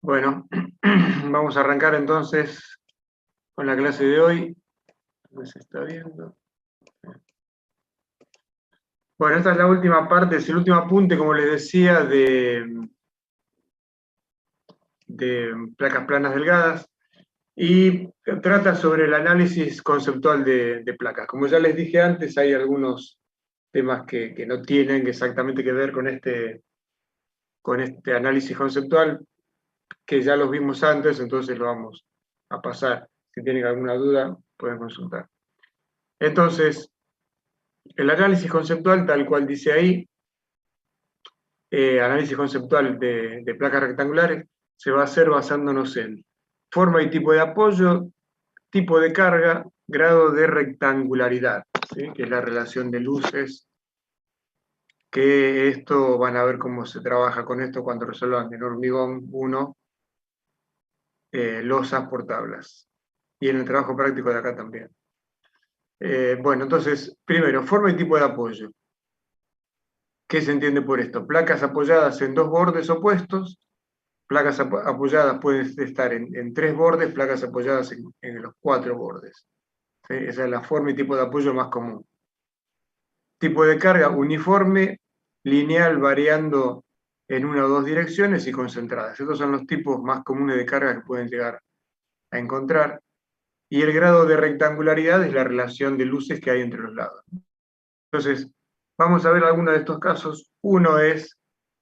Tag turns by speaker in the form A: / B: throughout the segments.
A: Bueno, vamos a arrancar entonces con la clase de hoy. ¿Dónde se está viendo? Bueno, esta es la última parte, es el último apunte, como les decía, de placas planas delgadas, y trata sobre el análisis conceptual de placas. Como ya les dije antes, hay algunos temas que no tienen exactamente que ver con este análisis conceptual, que ya los vimos antes, entonces lo vamos a pasar. Si tienen alguna duda, pueden consultar. Entonces, el análisis conceptual, tal cual dice ahí, análisis conceptual de placas rectangulares, se va a hacer basándonos en forma y tipo de apoyo, tipo de carga, grado de rectangularidad, ¿sí? Que es la relación de luces, que esto van a ver cómo se trabaja con esto cuando resuelvan en hormigón 1 losas por tablas, y en el trabajo práctico de acá también. Bueno, entonces, primero, forma y tipo de apoyo. ¿Qué se entiende por esto? Placas apoyadas en dos bordes opuestos, placas apoyadas pueden estar en tres bordes, placas apoyadas en los cuatro bordes. ¿Sí? Esa es la forma y tipo de apoyo más común. Tipo de carga uniforme, lineal, variando en una o dos direcciones y concentradas. Estos son los tipos más comunes de carga que pueden llegar a encontrar. Y el grado de rectangularidad es la relación de luces que hay entre los lados. Entonces, vamos a ver algunos de estos casos. Uno es,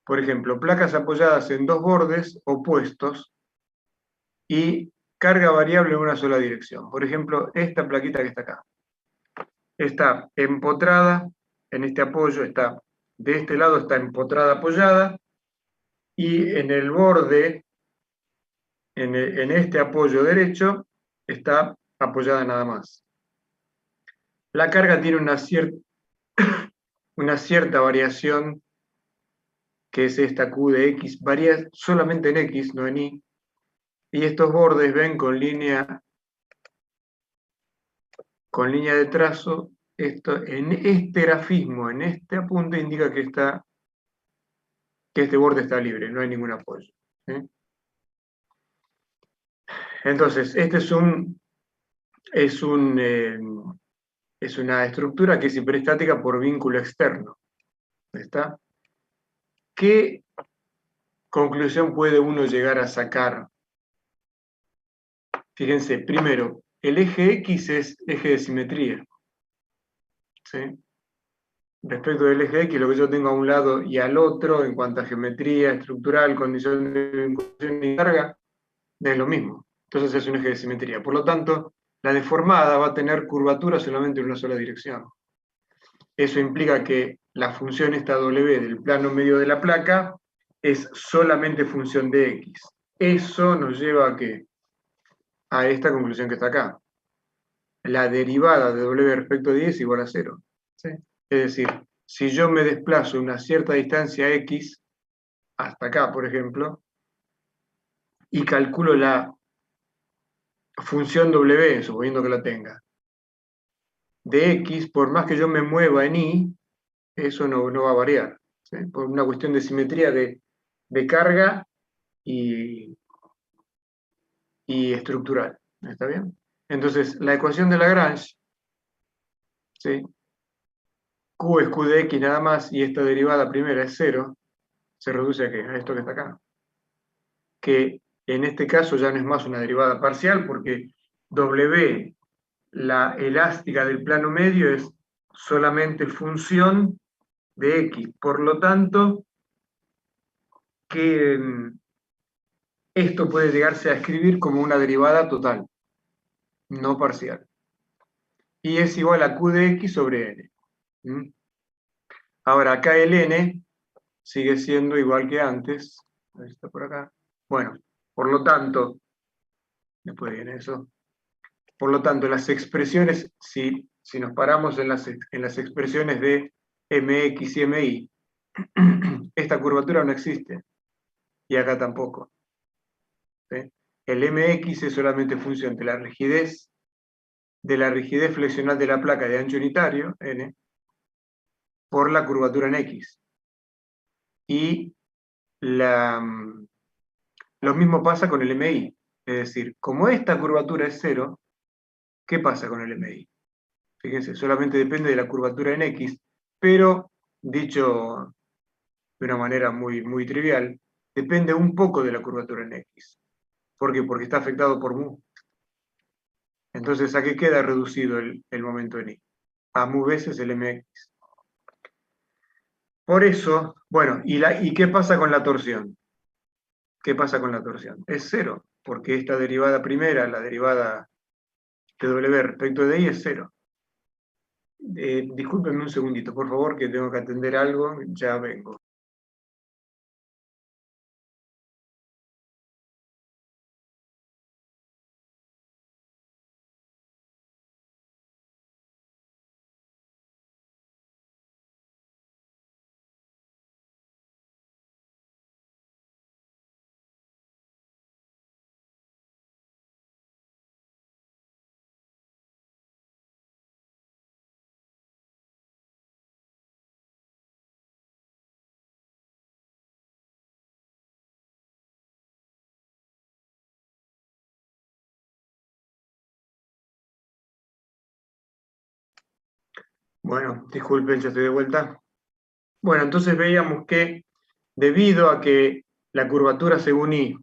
A: por ejemplo, placas apoyadas en dos bordes opuestos y carga variable en una sola dirección. Por ejemplo, esta plaquita que está acá. Está empotrada en este apoyo, de este lado está empotrada apoyada, y en el borde, en este apoyo derecho, está apoyada nada más. La carga tiene una cierta variación, que es esta Q de X, varía solamente en X, no en Y, y estos bordes ven con línea de trazo. Esto, en este grafismo, en este apunte, indica que este borde está libre, no hay ningún apoyo. ¿Sí? Entonces, este es una estructura que es hiperestática por vínculo externo. ¿Está? ¿Qué conclusión puede uno llegar a sacar? Fíjense, primero, el eje X es eje de simetría. ¿Sí? Respecto del eje X, lo que yo tengo a un lado y al otro, en cuanto a geometría estructural, condición de vinculación y carga, es lo mismo. Entonces es un eje de simetría. Por lo tanto, la deformada va a tener curvatura solamente en una sola dirección. Eso implica que la función esta W del plano medio de la placa es solamente función de X. Eso nos lleva a ¿qué? A esta conclusión que está acá. La derivada de W respecto de Y es igual a 0. ¿Sí? Es decir, si yo me desplazo una cierta distancia X, hasta acá, por ejemplo, y calculo la función W, suponiendo que la tenga, de X, por más que yo me mueva en Y, eso no va a variar, ¿sí? Por una cuestión de simetría de carga y estructural. ¿Está bien? Entonces, la ecuación de Lagrange, ¿sí? Q es Q de X nada más, y esta derivada primera es 0, se reduce a ¿qué? A esto que está acá. Que en este caso ya no es más una derivada parcial, porque W, la elástica del plano medio, es solamente función de X. Por lo tanto, que esto puede llegarse a escribir como una derivada total, no parcial. Y es igual a Q de X sobre N. Ahora, acá el N sigue siendo igual que antes. Ahí está por acá. Bueno, por lo tanto, después viene eso. Por lo tanto, las expresiones, si nos paramos en las expresiones de mx y mi, esta curvatura no existe, y acá tampoco. ¿Sí? El mx es solamente función de la rigidez flexional de la placa de ancho unitario, n, por la curvatura en x. Y la Lo mismo pasa con el MI. Es decir, como esta curvatura es 0, ¿qué pasa con el MI? Fíjense, solamente depende de la curvatura en X, pero dicho de una manera muy trivial, depende un poco de la curvatura en X. ¿Por qué? Porque está afectado por mu. Entonces, ¿a qué queda reducido el momento en Y? A mu veces el mx. Por eso, bueno, ¿y qué pasa con la torsión? ¿Qué pasa con la torsión? Es 0, porque esta derivada primera, la derivada de W respecto de Y, es 0. Discúlpenme un segundito, por favor, que tengo que atender algo, ya vengo. Bueno, disculpen, ya estoy de vuelta. Bueno, entonces veíamos que debido a que la curvatura según Y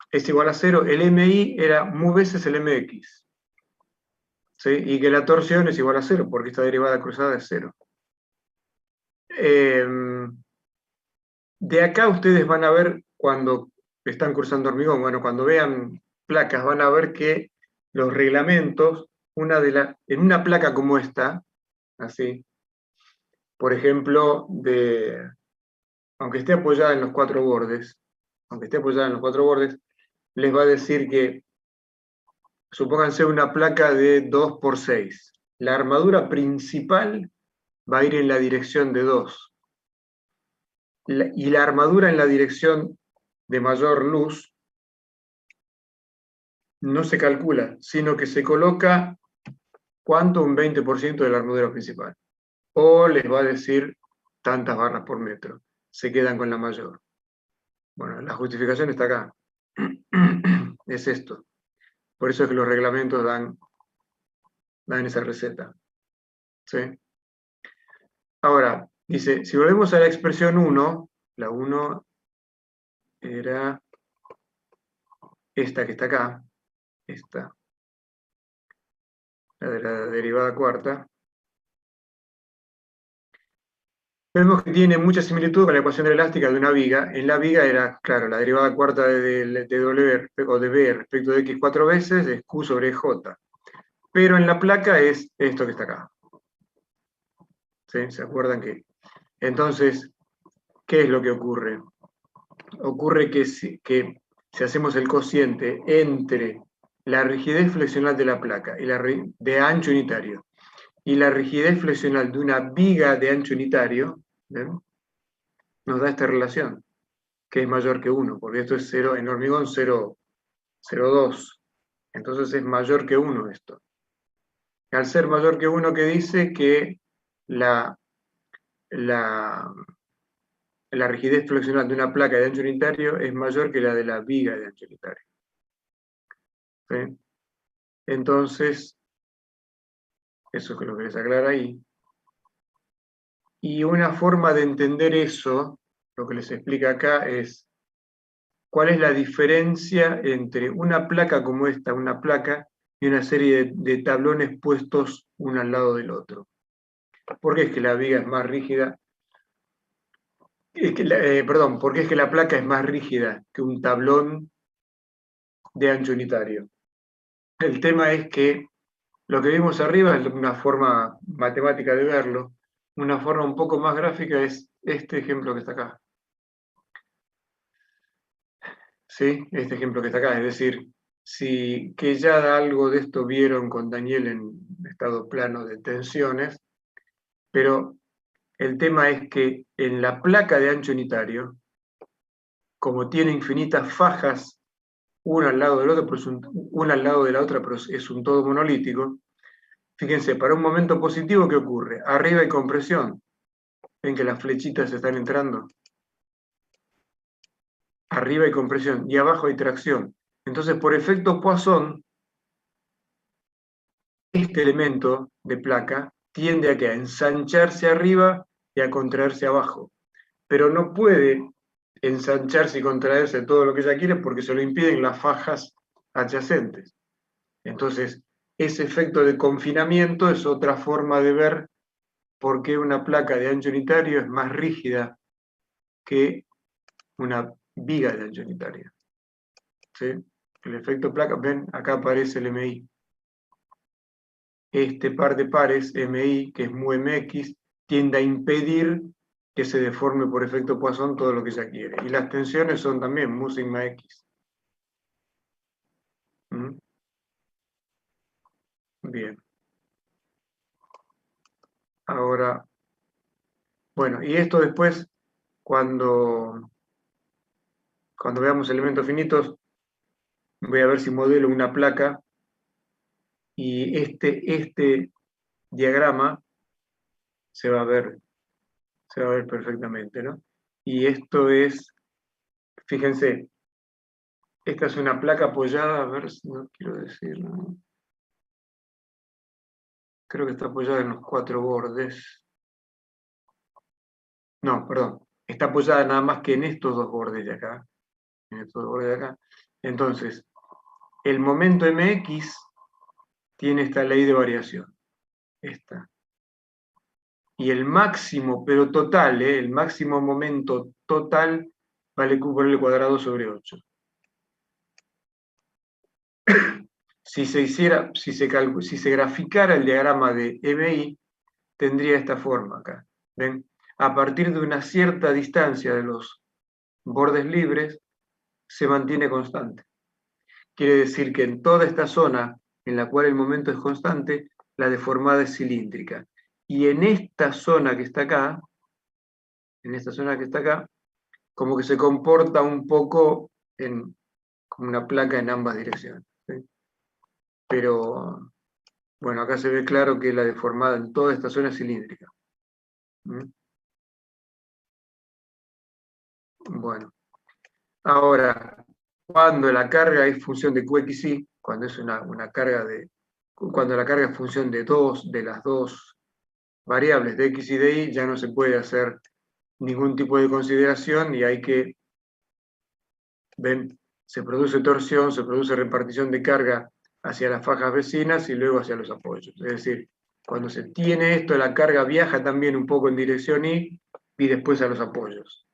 A: es igual a 0, el MI era mu veces el MX. ¿Sí? Y que la torsión es igual a 0, porque esta derivada cruzada es 0. De acá ustedes van a ver cuando están cruzando hormigón, bueno, cuando vean placas van a ver que los reglamentos, en una placa como esta, así, por ejemplo, aunque esté apoyada en los 4 bordes, les va a decir que, supónganse una placa de 2 por 6. La armadura principal va a ir en la dirección de 2. Y la armadura en la dirección de mayor luz no se calcula, sino que se coloca, ¿cuánto? Un 20% de la armadura principal. O les va a decir tantas barras por metro. Se quedan con la mayor. Bueno, la justificación está acá. Es esto. Por eso es que los reglamentos dan esa receta. ¿Sí? Ahora, dice, si volvemos a la expresión 1, la 1 era esta que está acá, esta, la de la derivada cuarta, vemos que tiene mucha similitud con la ecuación de la elástica de una viga. En la viga era, claro, la derivada cuarta de W o de B respecto de X 4 veces es Q sobre J. Pero en la placa es esto que está acá. ¿Sí? ¿Se acuerdan que? Entonces, ¿qué es lo que ocurre? Ocurre que si hacemos el cociente entre la rigidez flexional de la placa y de ancho unitario y la rigidez flexional de una viga de ancho unitario, ¿ven? Nos da esta relación, que es mayor que 1, porque esto es 0, en hormigón 0,2. Entonces es mayor que 1 esto. Al ser mayor que 1, ¿qué dice? Que la rigidez flexional de una placa de ancho unitario es mayor que la de la viga de ancho unitario. ¿Sí? Entonces, eso es lo que les aclara ahí. Y una forma de entender eso, lo que les explica acá, es cuál es la diferencia entre una placa como esta, una placa, y una serie de tablones puestos uno al lado del otro. ¿Por qué es que la viga es más rígida? Perdón, ¿por qué es que la placa es más rígida que un tablón de ancho unitario? El tema es que lo que vimos arriba es una forma matemática de verlo. Una forma un poco más gráfica es este ejemplo que está acá. ¿Sí? Este ejemplo que está acá. Es decir, que ya algo de esto vieron con Daniel en estado plano de tensiones, pero el tema es que en la placa de ancho unitario, como tiene infinitas fajas, una al lado del otro, una al lado de la otra, pero es un todo monolítico. Fíjense, para un momento positivo, ¿qué ocurre? Arriba hay compresión. ¿Ven que las flechitas están entrando? arriba hay compresión y abajo hay tracción. Entonces, por efecto Poisson, este elemento de placa tiende a ensancharse arriba y a contraerse abajo, pero no puede ensancharse y contraerse todo lo que ella quiere porque se lo impiden las fajas adyacentes. Entonces, ese efecto de confinamiento es otra forma de ver por qué una placa de ancho unitario es más rígida que una viga de ancho unitario. ¿Sí? El efecto placa, ven, acá aparece el MI. Este par de pares, MI, que es mu MX, tiende a impedir que se deforme por efecto Poisson todo lo que ella quiere. Y las tensiones son también mu sigma X. ¿Mm? Bien. Ahora, bueno, y esto después, cuando veamos elementos finitos, voy a ver si modelo una placa y este diagrama se va a ver perfectamente, ¿no? Y esto es, fíjense, esta es una placa apoyada, a ver si no quiero decir, ¿no? Creo que está apoyada en los 4 bordes. No, perdón, está apoyada nada más que en estos 2 bordes de acá. En estos 2 bordes de acá. Entonces, el momento MX tiene esta ley de variación. Esta. Y el máximo, pero total, el máximo momento total vale Q por L cuadrado sobre 8. Si se graficara el diagrama de MI, tendría esta forma acá. ¿Ven? A partir de una cierta distancia de los bordes libres, se mantiene constante. Quiere decir que en toda esta zona en la cual el momento es constante, la deformada es cilíndrica. Y en esta zona que está acá, como que se comporta un poco como una placa en ambas direcciones. ¿Sí? Pero, bueno, acá se ve claro que la deformada en toda esta zona es cilíndrica. ¿Mm? Bueno, ahora, cuando la carga es función de QXY, cuando es cuando la carga es función de las dos variables de X y de Y, ya no se puede hacer ningún tipo de consideración y hay que, ven, se produce torsión, se produce repartición de carga hacia las fajas vecinas y luego hacia los apoyos. Es decir, cuando se tiene esto, la carga viaja también un poco en dirección Y y después a los apoyos.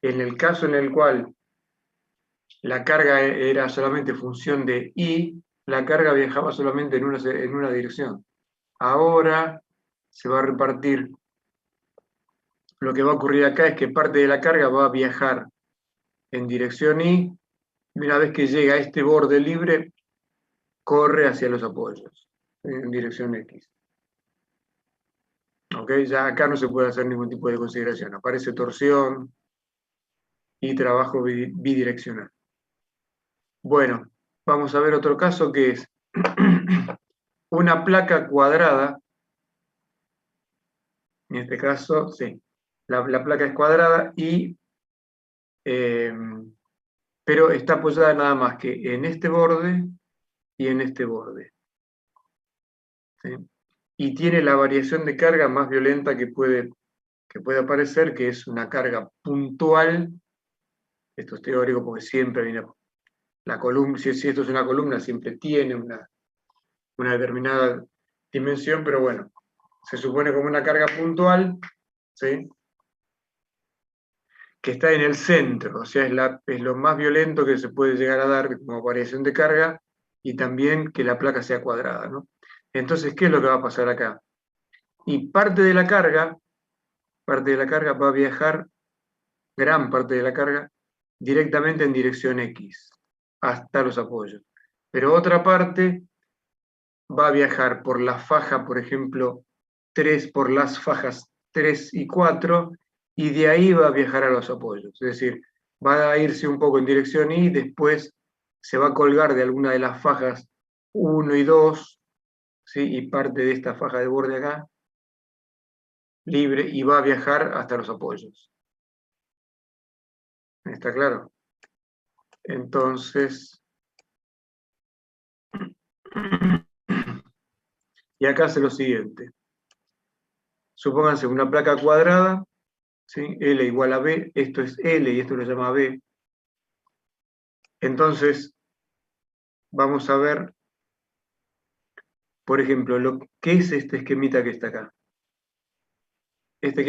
A: En el caso en el cual la carga era solamente función de Y, la carga viajaba solamente en una dirección. Ahora se va a repartir. Lo que va a ocurrir acá es que parte de la carga va a viajar en dirección Y, y una vez que llega a este borde libre, corre hacia los apoyos, en dirección X. ¿Ok? Ya acá no se puede hacer ningún tipo de consideración. Aparece torsión y trabajo bidireccional. Bueno, vamos a ver otro caso que es una placa cuadrada. En este caso, sí, la placa es cuadrada pero está apoyada nada más que en este borde y en este borde. ¿Sí? Y tiene la variación de carga más violenta que puede aparecer, que es una carga puntual. Esto es teórico porque siempre viene la columna, si esto es una columna, siempre tiene una determinada dimensión, pero bueno, se supone como una carga puntual, ¿sí? Que está en el centro, o sea, es lo más violento que se puede llegar a dar como variación de carga y también que la placa sea cuadrada, ¿no? Entonces, ¿qué es lo que va a pasar acá? Y parte de la carga va a viajar, gran parte de la carga, directamente en dirección X, hasta los apoyos. Pero otra parte va a viajar por la faja, por ejemplo, por las fajas 3 y 4, y de ahí va a viajar a los apoyos. Es decir, va a irse un poco en dirección Y, después se va a colgar de alguna de las fajas 1 y 2, ¿sí? Y parte de esta faja de borde acá, libre, y va a viajar hasta los apoyos. ¿Está claro? Entonces, y acá hace lo siguiente. Supónganse una placa cuadrada, ¿sí? L igual a B, esto es L y esto lo llama B. Entonces, vamos a ver, por ejemplo, ¿qué es este esquemita que está acá? Este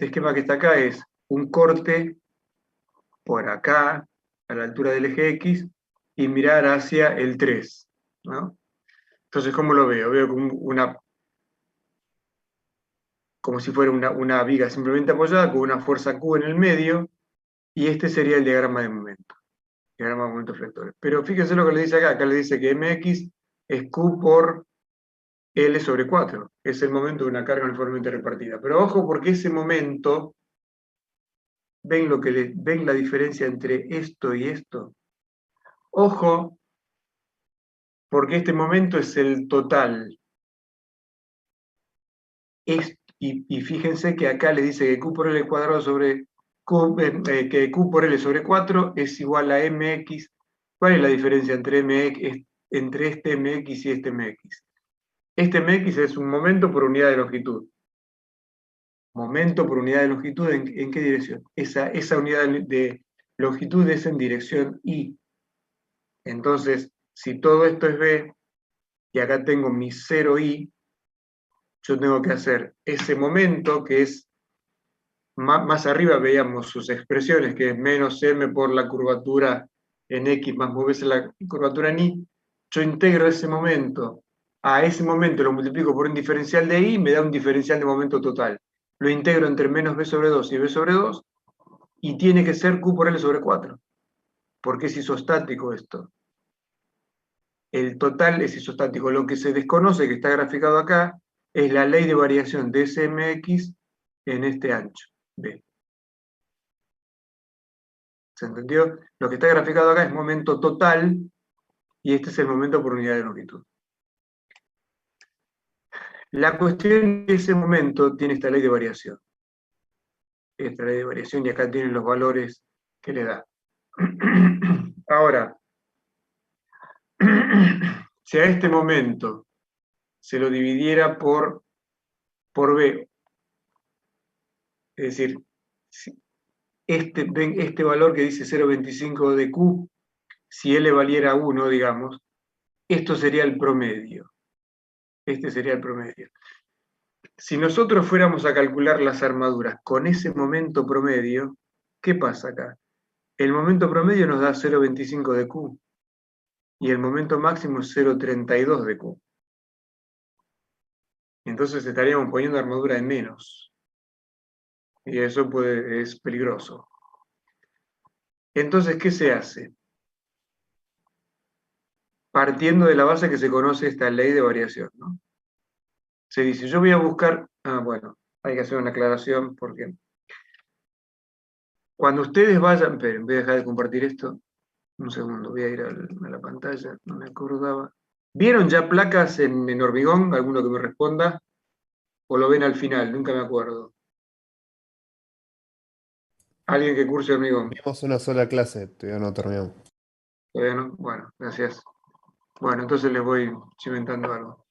A: esquema que está acá es un corte por acá, a la altura del eje X, y mirar hacia el 3, ¿no? Entonces, ¿cómo lo veo? Veo como si fuera una viga simplemente apoyada con una fuerza Q en el medio, y este sería el diagrama de momento, diagrama de momentos flectores. Pero fíjense lo que le dice acá le dice que mx es Q por L sobre 4, es el momento de una carga uniformemente repartida. Pero ojo, porque ese momento, ¿ven la diferencia entre esto y esto? Ojo, porque este momento es el total. Y fíjense que acá le dice que Q por L cuadrado sobre que Q por L sobre 4 es igual a mx. ¿Cuál es la diferencia entre este mx y este mx? Este mx es un momento por unidad de longitud. Momento por unidad de longitud, ¿en qué dirección? Esa unidad de longitud es en dirección y. Entonces, si todo esto es b, y acá tengo mi 0i, yo tengo que hacer ese momento, que es, más arriba veíamos sus expresiones, que es menos m por la curvatura en x más v la curvatura en y. Yo integro ese momento, a ese momento lo multiplico por un diferencial de y, me da un diferencial de momento total. Lo integro entre menos b sobre 2 y b sobre 2, y tiene que ser q por l sobre 4, porque es isostático esto. El total es isostático. Lo que se desconoce, que está graficado acá, es la ley de variación de SMX en este ancho, B. ¿Se entendió? Lo que está graficado acá es momento total, y este es el momento por unidad de longitud. La cuestión es que ese momento tiene esta ley de variación. Esta ley de variación, y acá tienen los valores que le da. Ahora, si a este momento se lo dividiera por B, es decir, este valor que dice 0,25 de Q, si L valiera 1, digamos, esto sería el promedio. Este sería el promedio. Si nosotros fuéramos a calcular las armaduras con ese momento promedio, ¿qué pasa acá? El momento promedio nos da 0,25 de Q y el momento máximo es 0,32 de Q. Entonces estaríamos poniendo armadura de menos. Y eso es peligroso. Entonces, ¿qué se hace? Partiendo de la base que se conoce esta ley de variación, ¿no? Se dice, yo voy a buscar, bueno, hay que hacer una aclaración porque cuando ustedes vayan, esperen, voy a dejar de compartir esto, un segundo, voy a ir a la pantalla, no me acordaba. ¿Vieron ya placas en hormigón? ¿Alguno que me responda? ¿O lo ven al final? Nunca me acuerdo. ¿Alguien que curse hormigón?
B: Vimos una sola clase, todavía no terminamos.
A: ¿Todavía no? Bueno, gracias. Bueno, entonces les voy cimentando algo.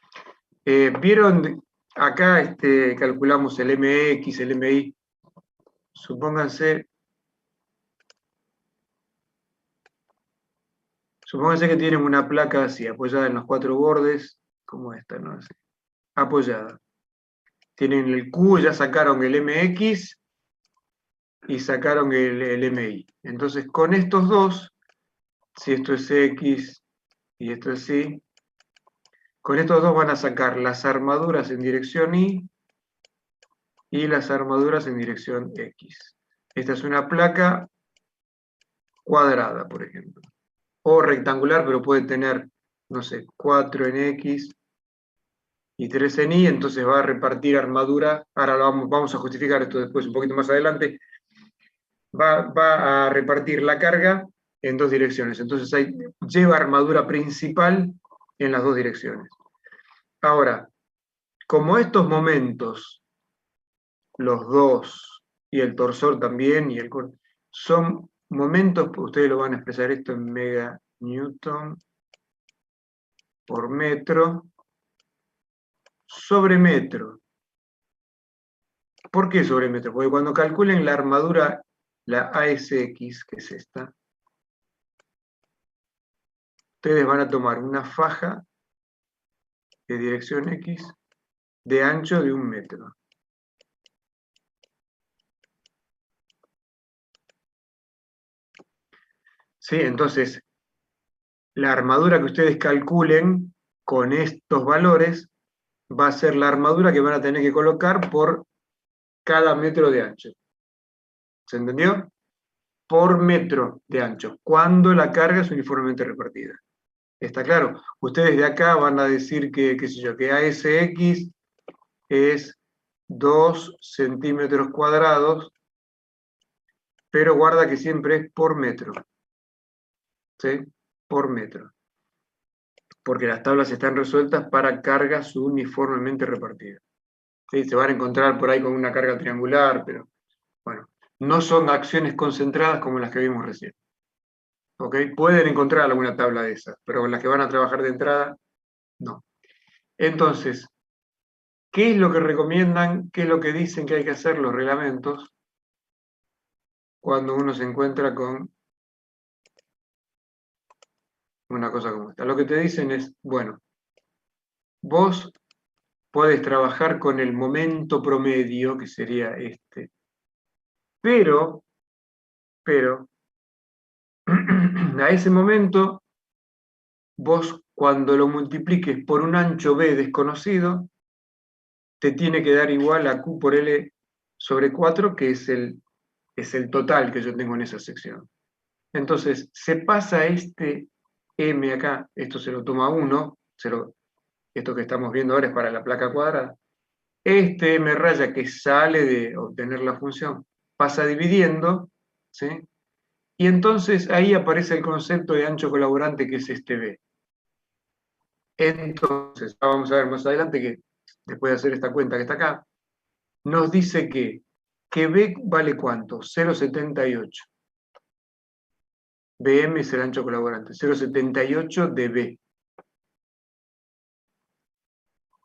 A: ¿Vieron? Acá calculamos el MX, el MI. Supónganse que tienen una placa así, apoyada en los 4 bordes, como esta, ¿no? Así, apoyada. Tienen el Q, ya sacaron el MX y sacaron el MI. Entonces, con estos dos, si esto es X y esto es Y, con estos dos van a sacar las armaduras en dirección Y y las armaduras en dirección X. Esta es una placa cuadrada, por ejemplo. O rectangular, pero puede tener, no sé, 4 en X y 3 en Y, entonces va a repartir armadura. Ahora vamos a justificar esto después, un poquito más adelante. Va a repartir la carga en dos direcciones. Entonces lleva armadura principal en las dos direcciones. Ahora, como estos momentos, los dos, y el torsor también, y el son momentos, ustedes lo van a expresar esto en meganewton por metro sobre metro. ¿Por qué sobre metro? Porque cuando calculen la armadura, la ASX, que es esta, ustedes van a tomar una faja de dirección X de ancho de 1 metro. ¿Sí? Entonces, la armadura que ustedes calculen con estos valores va a ser la armadura que van a tener que colocar por cada metro de ancho. ¿Se entendió? Por metro de ancho, cuando la carga es uniformemente repartida. ¿Está claro? Ustedes de acá van a decir que, qué sé yo, que ASX es 2 centímetros cuadrados, pero guarda que siempre es por metro. ¿Sí? Por metro. Porque las tablas están resueltas para cargas uniformemente repartidas. ¿Sí? Se van a encontrar por ahí con una carga triangular, pero bueno, no son acciones concentradas como las que vimos recién. ¿Ok? Pueden encontrar alguna tabla de esas, pero con las que van a trabajar de entrada, no. Entonces, ¿qué es lo que recomiendan? ¿Qué es lo que dicen que hay que hacer los reglamentos cuando uno se encuentra con una cosa como esta? Lo que te dicen es, bueno, vos podés trabajar con el momento promedio, que sería este, pero a ese momento, vos cuando lo multipliques por un ancho B desconocido, te tiene que dar igual a Q por L sobre 4, que es el total que yo tengo en esa sección. Entonces, se pasa este M acá, esto se lo toma 1, esto que estamos viendo ahora es para la placa cuadrada. Este M raya que sale de obtener la función pasa dividiendo, ¿sí? Y entonces ahí aparece el concepto de ancho colaborante, que es este B. Entonces, vamos a ver más adelante que después de hacer esta cuenta que está acá, nos dice que B vale ¿cuánto? 0,78. BM es el ancho colaborante, 0,78 de B.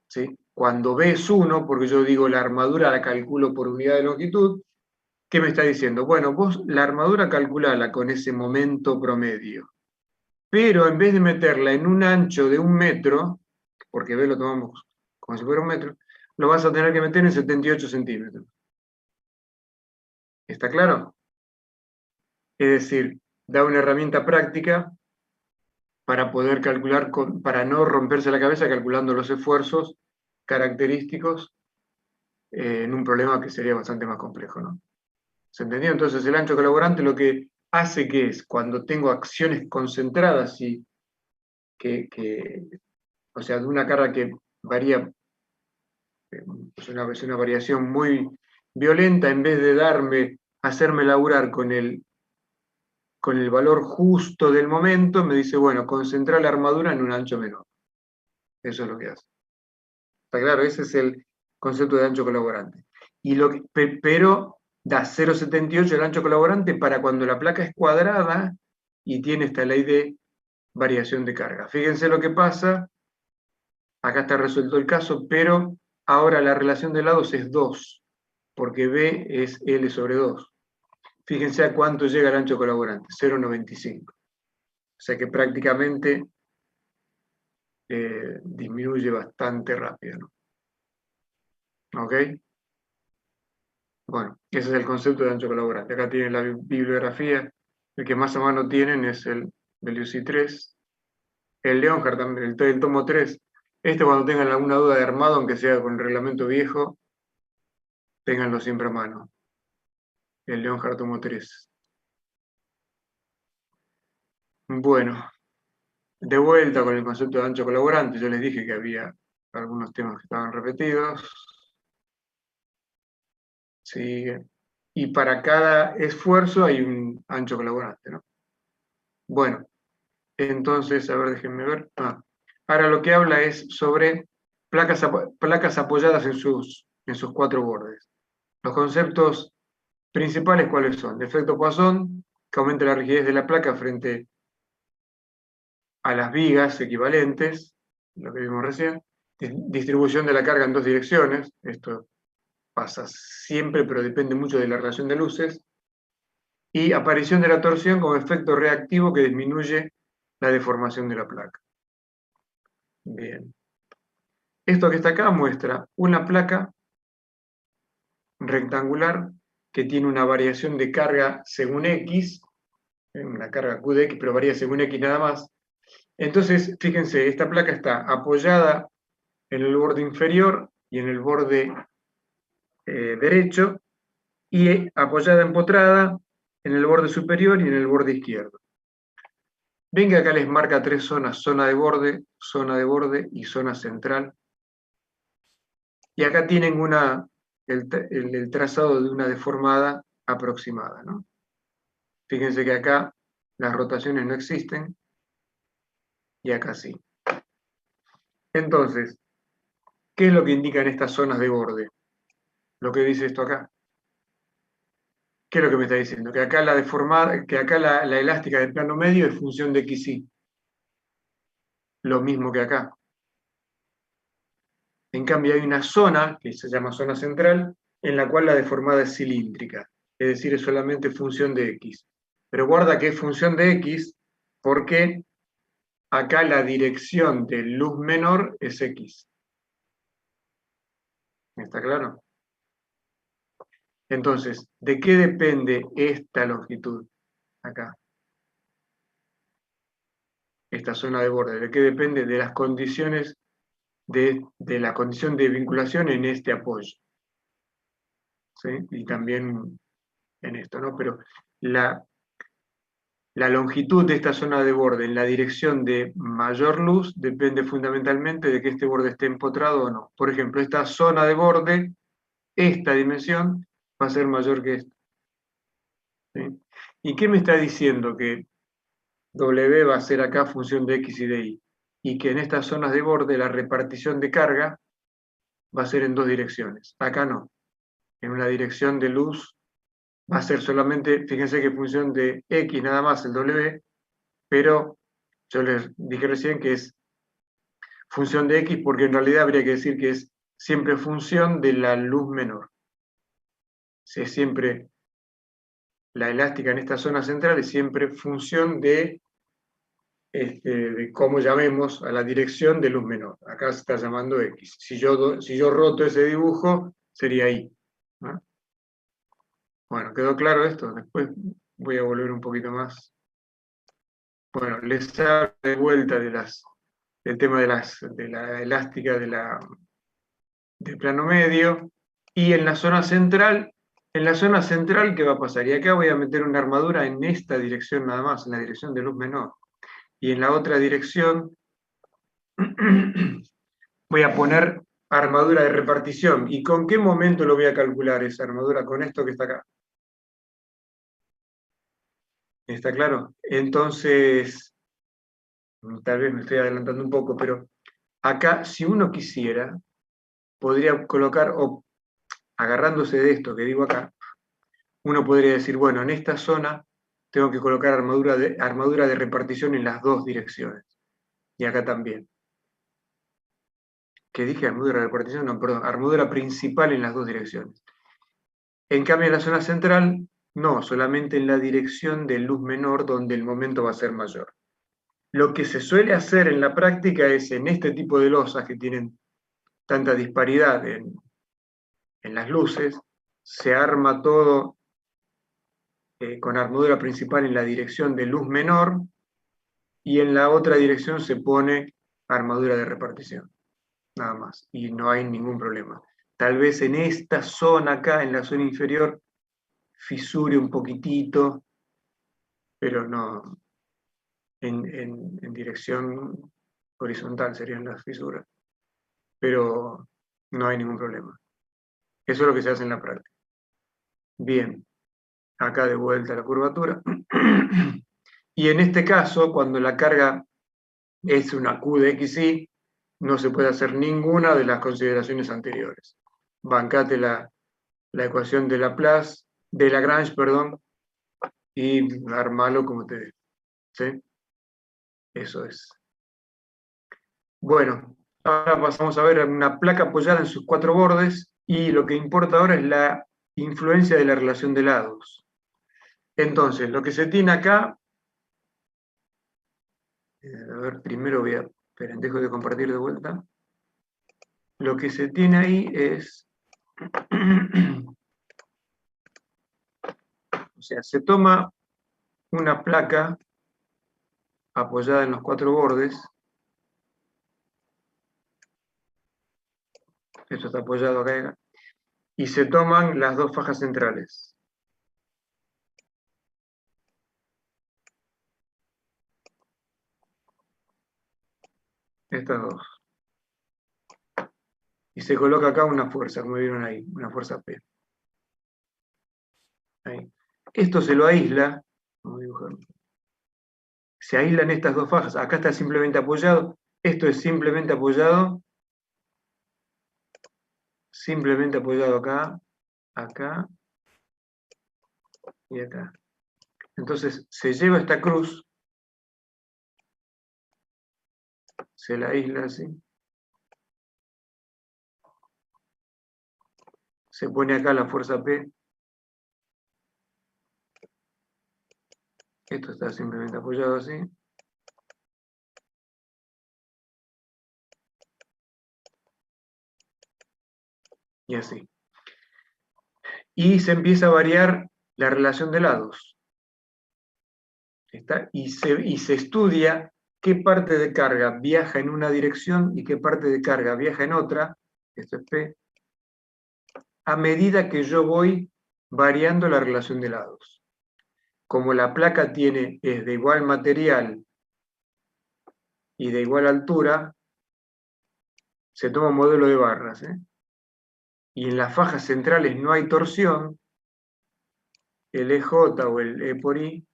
A: ¿Sí? Cuando B es 1, porque yo digo la armadura la calculo por unidad de longitud, ¿qué me está diciendo? Bueno, vos la armadura calculala con ese momento promedio, pero en vez de meterla en un ancho de 1 metro, porque B lo tomamos como si fuera 1 metro, lo vas a tener que meter en 78 centímetros. ¿Está claro? Es decir, da una herramienta práctica para poder calcular, para no romperse la cabeza calculando los esfuerzos característicos en un problema que sería bastante más complejo, ¿no? ¿Se entendió? Entonces el ancho colaborante lo que hace que es, cuando tengo acciones concentradas y o sea, de una carga que varía, es una variación muy violenta, en vez de hacerme laburar con el valor justo del momento, me dice, bueno, concentrar la armadura en un ancho menor. Eso es lo que hace. ¿Está claro? Ese es el concepto de ancho colaborante. Pero da 0,78 el ancho colaborante para cuando la placa es cuadrada y tiene esta ley de variación de carga. Fíjense lo que pasa, acá está resuelto el caso, pero ahora la relación de lados es 2, porque B es L sobre 2. Fíjense a cuánto llega el ancho colaborante, 0,95. O sea que prácticamente disminuye bastante rápido, ¿no? ¿Ok? Bueno, ese es el concepto de ancho colaborante. Acá tienen la bibliografía. El que más a mano tienen es el Beliusi 3. El Leonhardt también, el tomo 3. Cuando tengan alguna duda de armado, aunque sea con el reglamento viejo, ténganlo siempre a mano. El Leonhardt tomo 3. Bueno, de vuelta con el concepto de ancho colaborante, yo les dije que había algunos temas que estaban repetidos. Sigue. Y para cada esfuerzo hay un ancho colaborante, ¿no? Bueno, entonces, a ver, déjenme ver. Ahora lo que habla es sobre placas apoyadas en sus 4 bordes. Los conceptos principales, ¿cuáles son? Efecto Poisson, que aumenta la rigidez de la placa frente a las vigas equivalentes, lo que vimos recién, distribución de la carga en dos direcciones, esto pasa siempre, pero depende mucho de la relación de luces, y aparición de la torsión como efecto reactivo que disminuye la deformación de la placa. Bien. Esto que está acá muestra una placa rectangular que tiene una variación de carga según X, una carga Q de X, pero varía según X nada más. Entonces, fíjense, esta placa está apoyada en el borde inferior y en el borde derecho, y apoyada empotrada en el borde superior y en el borde izquierdo. Ven que acá les marca tres zonas: zona de borde y zona central. Y acá tienen el trazado de una deformada aproximada, ¿no? Fíjense que acá las rotaciones no existen y acá sí. Entonces, ¿qué es lo que indican estas zonas de borde? Lo que dice esto acá. ¿Qué es lo que me está diciendo? Que acá la deformada, que acá la elástica del plano medio es función de XY. Lo mismo que acá. En cambio hay una zona, que se llama zona central, en la cual la deformada es cilíndrica, es decir, es solamente función de X. Pero guarda que es función de X porque acá la dirección de luz menor es X. ¿Está claro? Entonces, ¿de qué depende esta longitud acá? Esta zona de borde, ¿de qué depende? De las condiciones de la condición de vinculación en este apoyo. ¿Sí? Y también en esto, ¿no? Pero la longitud de esta zona de borde en la dirección de mayor luz depende fundamentalmente de que este borde esté empotrado o no. Por ejemplo, esta zona de borde, esta dimensión, va a ser mayor que esta. ¿Sí? ¿Y qué me está diciendo? Que W va a ser acá función de X y de Y. Y que en estas zonas de borde la repartición de carga va a ser en dos direcciones. Acá no. En una dirección de luz va a ser solamente, fíjense que función de X nada más el W, pero yo les dije recién que es función de X porque en realidad habría que decir que es siempre función de la luz menor. Si es siempre la elástica en esta zona central, es siempre función de cómo llamemos a la dirección de luz menor. Acá se está llamando X. Si yo roto ese dibujo, sería Y, ¿no? Bueno, ¿quedó claro esto? Después voy a volver un poquito más. Bueno, les hablo de vuelta del tema de la elástica del plano medio. Y en la zona central, ¿qué va a pasar? Y acá voy a meter una armadura en esta dirección nada más, en la dirección de luz menor. Y en la otra dirección voy a poner armadura de repartición. ¿Y con qué momento lo voy a calcular esa armadura? Con esto que está acá. ¿Está claro? Entonces, tal vez me estoy adelantando un poco, pero acá, si uno quisiera, podría colocar, o agarrándose de esto que digo acá, uno podría decir, bueno, en esta zona tengo que colocar armadura de repartición en las dos direcciones. Y acá también. ¿Qué dije? Armadura de repartición, no, perdón, armadura principal en las dos direcciones. En cambio, en la zona central, no, solamente en la dirección de luz menor, donde el momento va a ser mayor. Lo que se suele hacer en la práctica es, en este tipo de losas que tienen tanta disparidad en las luces, se arma todo con armadura principal en la dirección de luz menor, y en la otra dirección se pone armadura de repartición, nada más, y no hay ningún problema. Tal vez en esta zona acá, en la zona inferior, fisure un poquitito, pero no, en dirección horizontal serían las fisuras, pero no hay ningún problema. Eso es lo que se hace en la práctica. Bien, acá de vuelta la curvatura. Y en este caso, cuando la carga es una Q de XY, no se puede hacer ninguna de las consideraciones anteriores. Bancate la ecuación de Laplace, de Lagrange, perdón, y armalo como te dé. ¿Sí? Eso es. Bueno, ahora pasamos a ver una placa apoyada en sus 4 bordes y lo que importa ahora es la influencia de la relación de lados. Entonces, lo que se tiene acá, a ver, primero voy a, esperen, dejo de compartir de vuelta. Lo que se tiene ahí es, o sea, se toma una placa apoyada en los 4 bordes, esto está apoyado acá, y se toman las 2 fajas centrales. Estas 2. Y se coloca acá una fuerza, como vieron ahí, una fuerza P. Ahí. Esto se lo aísla, vamos a dibujarlo. Se aíslan estas 2 fajas, acá está simplemente apoyado, esto es simplemente apoyado acá, acá y acá. Entonces se lleva esta cruz, se la aísla así, se pone acá la fuerza P, esto está simplemente apoyado así, y así. Y se empieza a variar la relación de lados. Y se estudia qué parte de carga viaja en una dirección y qué parte de carga viaja en otra, esto es P, a medida que yo voy variando la relación de lados. Como la placa es de igual material y de igual altura, se toma un modelo de barras, y en las fajas centrales no hay torsión, el EJ o el E por I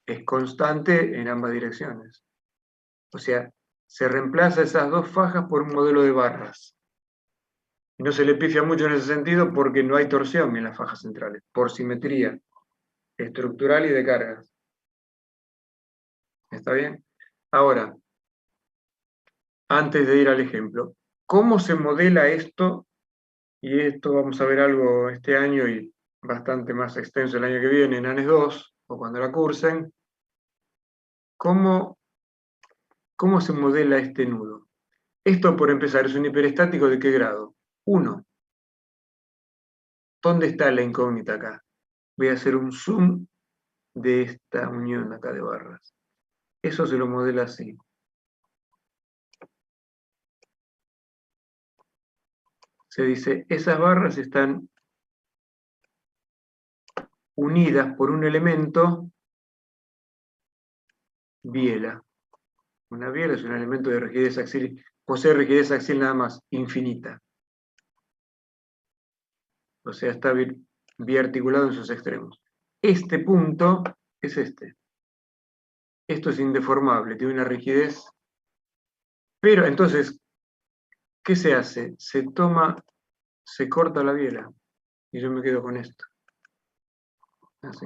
A: es constante en ambas direcciones. O sea, se reemplaza esas 2 fajas por un modelo de barras. Y no se le pifia mucho en ese sentido porque no hay torsión en las fajas centrales, por simetría estructural y de cargas. ¿Está bien? Ahora, antes de ir al ejemplo, ¿cómo se modela esto? Y esto vamos a ver algo este año y bastante más extenso el año que viene en ANES 2, o cuando la cursen. ¿Cómo se modela este nudo? Esto, por empezar, es un hiperestático ¿de qué grado? 1. ¿Dónde está la incógnita acá? Voy a hacer un zoom de esta unión acá de barras. Eso se lo modela así. Se dice, esas barras están unidas por un elemento biela. Una biela es un elemento de rigidez axial, posee rigidez axial nada más, infinita. O sea, está biarticulado en sus extremos. Este punto es este. Esto es indeformable, tiene una rigidez. Pero entonces, ¿qué se hace? Se corta la biela. Y yo me quedo con esto. Así.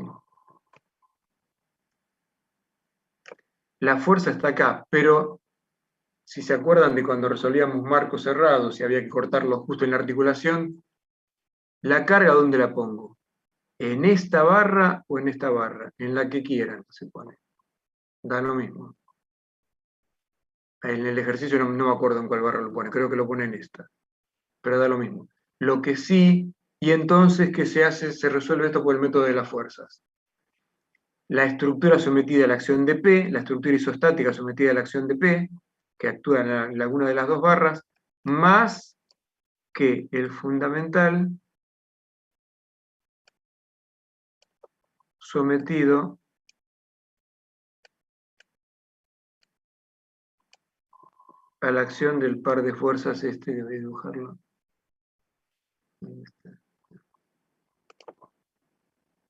A: La fuerza está acá, pero si se acuerdan de cuando resolvíamos marcos cerrados y había que cortarlo justo en la articulación, ¿la carga dónde la pongo? ¿En esta barra o en esta barra? En la que quieran se pone. Da lo mismo. En el ejercicio no me acuerdo en cuál barra lo pone, creo que lo pone en esta. Pero da lo mismo. Lo que sí, y entonces, ¿qué se hace? Se resuelve esto por el método de las fuerzas. La estructura sometida a la acción de P, la estructura isostática sometida a la acción de P, que actúa en alguna de las 2 barras, más que el fundamental sometido a la acción del par de fuerzas, voy a dibujarlo.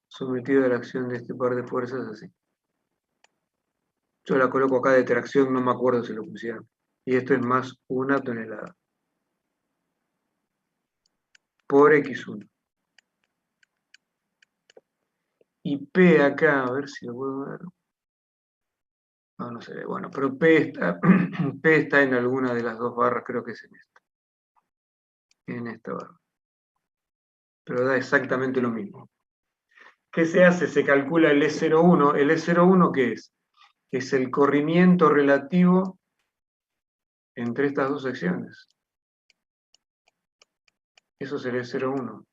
A: Sometido a la acción de este par de fuerzas así. Yo la coloco acá de tracción, no me acuerdo si lo pusieron. Y esto es más 1 tonelada. Por X1. Y P acá, a ver si lo puedo ver. No, no se ve. Bueno, pero P está, P está en alguna de las dos barras, creo que es en esta. En esta barra. Pero da exactamente lo mismo. ¿Qué se hace? Se calcula el E01. ¿El E01 qué es? Es el corrimiento relativo entre estas dos secciones. Eso es el E01.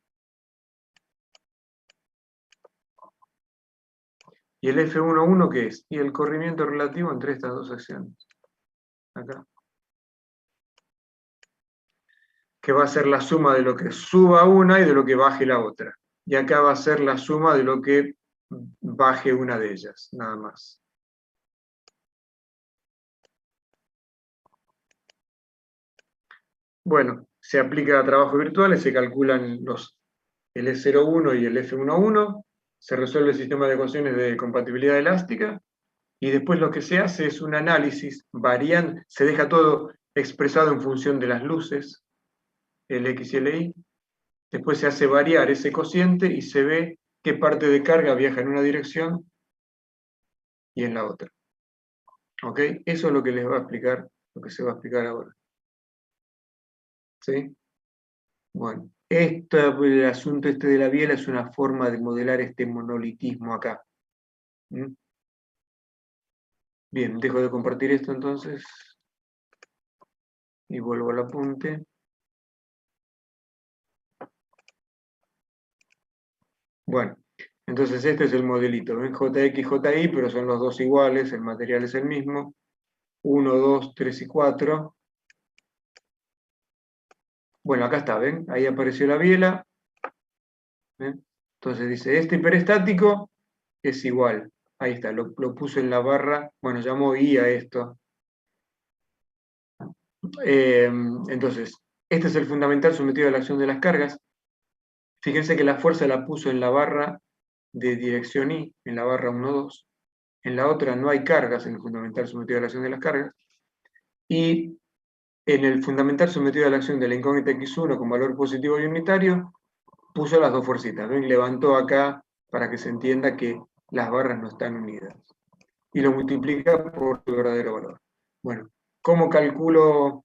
A: ¿Y el F11 qué es? Y el corrimiento relativo entre estas dos secciones. Acá. Que va a ser la suma de lo que suba una y de lo que baje la otra. Y acá va a ser la suma de lo que baje una de ellas, nada más. Bueno, se aplica a trabajos virtuales, se calculan el E01 y el F11, se resuelve el sistema de ecuaciones de compatibilidad elástica, y después lo que se hace es un análisis, se deja todo expresado en función de las luces, el X y el Y, después se hace variar ese cociente y se ve qué parte de carga viaja en una dirección y en la otra. ¿Ok? Eso es lo que les va a explicar, lo que se va a explicar ahora. ¿Sí? Bueno, el asunto este de la biela es una forma de modelar este monolitismo acá. ¿Mm? Bien, dejo de compartir esto entonces y vuelvo al apunte. Bueno, entonces este es el modelito. ¿Ven? JX, JY, pero son los dos iguales, el material es el mismo. 1, 2, 3 y 4. Bueno, acá está, ¿ven? Ahí apareció la biela. ¿Ven? Entonces dice, este hiperestático es igual. Ahí está, lo puso en la barra. Bueno, llamó I a esto. Entonces, este es el fundamental sometido a la acción de las cargas. Fíjense que la fuerza la puso en la barra de dirección I, en la barra 1, 2. En la otra no hay cargas en el fundamental sometido a la acción de las cargas. Y en el fundamental sometido a la acción de la incógnita X1 con valor positivo y unitario, puso las dos fuercitas. ¿Ven? Levantó acá para que se entienda que las barras no están unidas. Y lo multiplica por su verdadero valor. Bueno, ¿cómo calculo?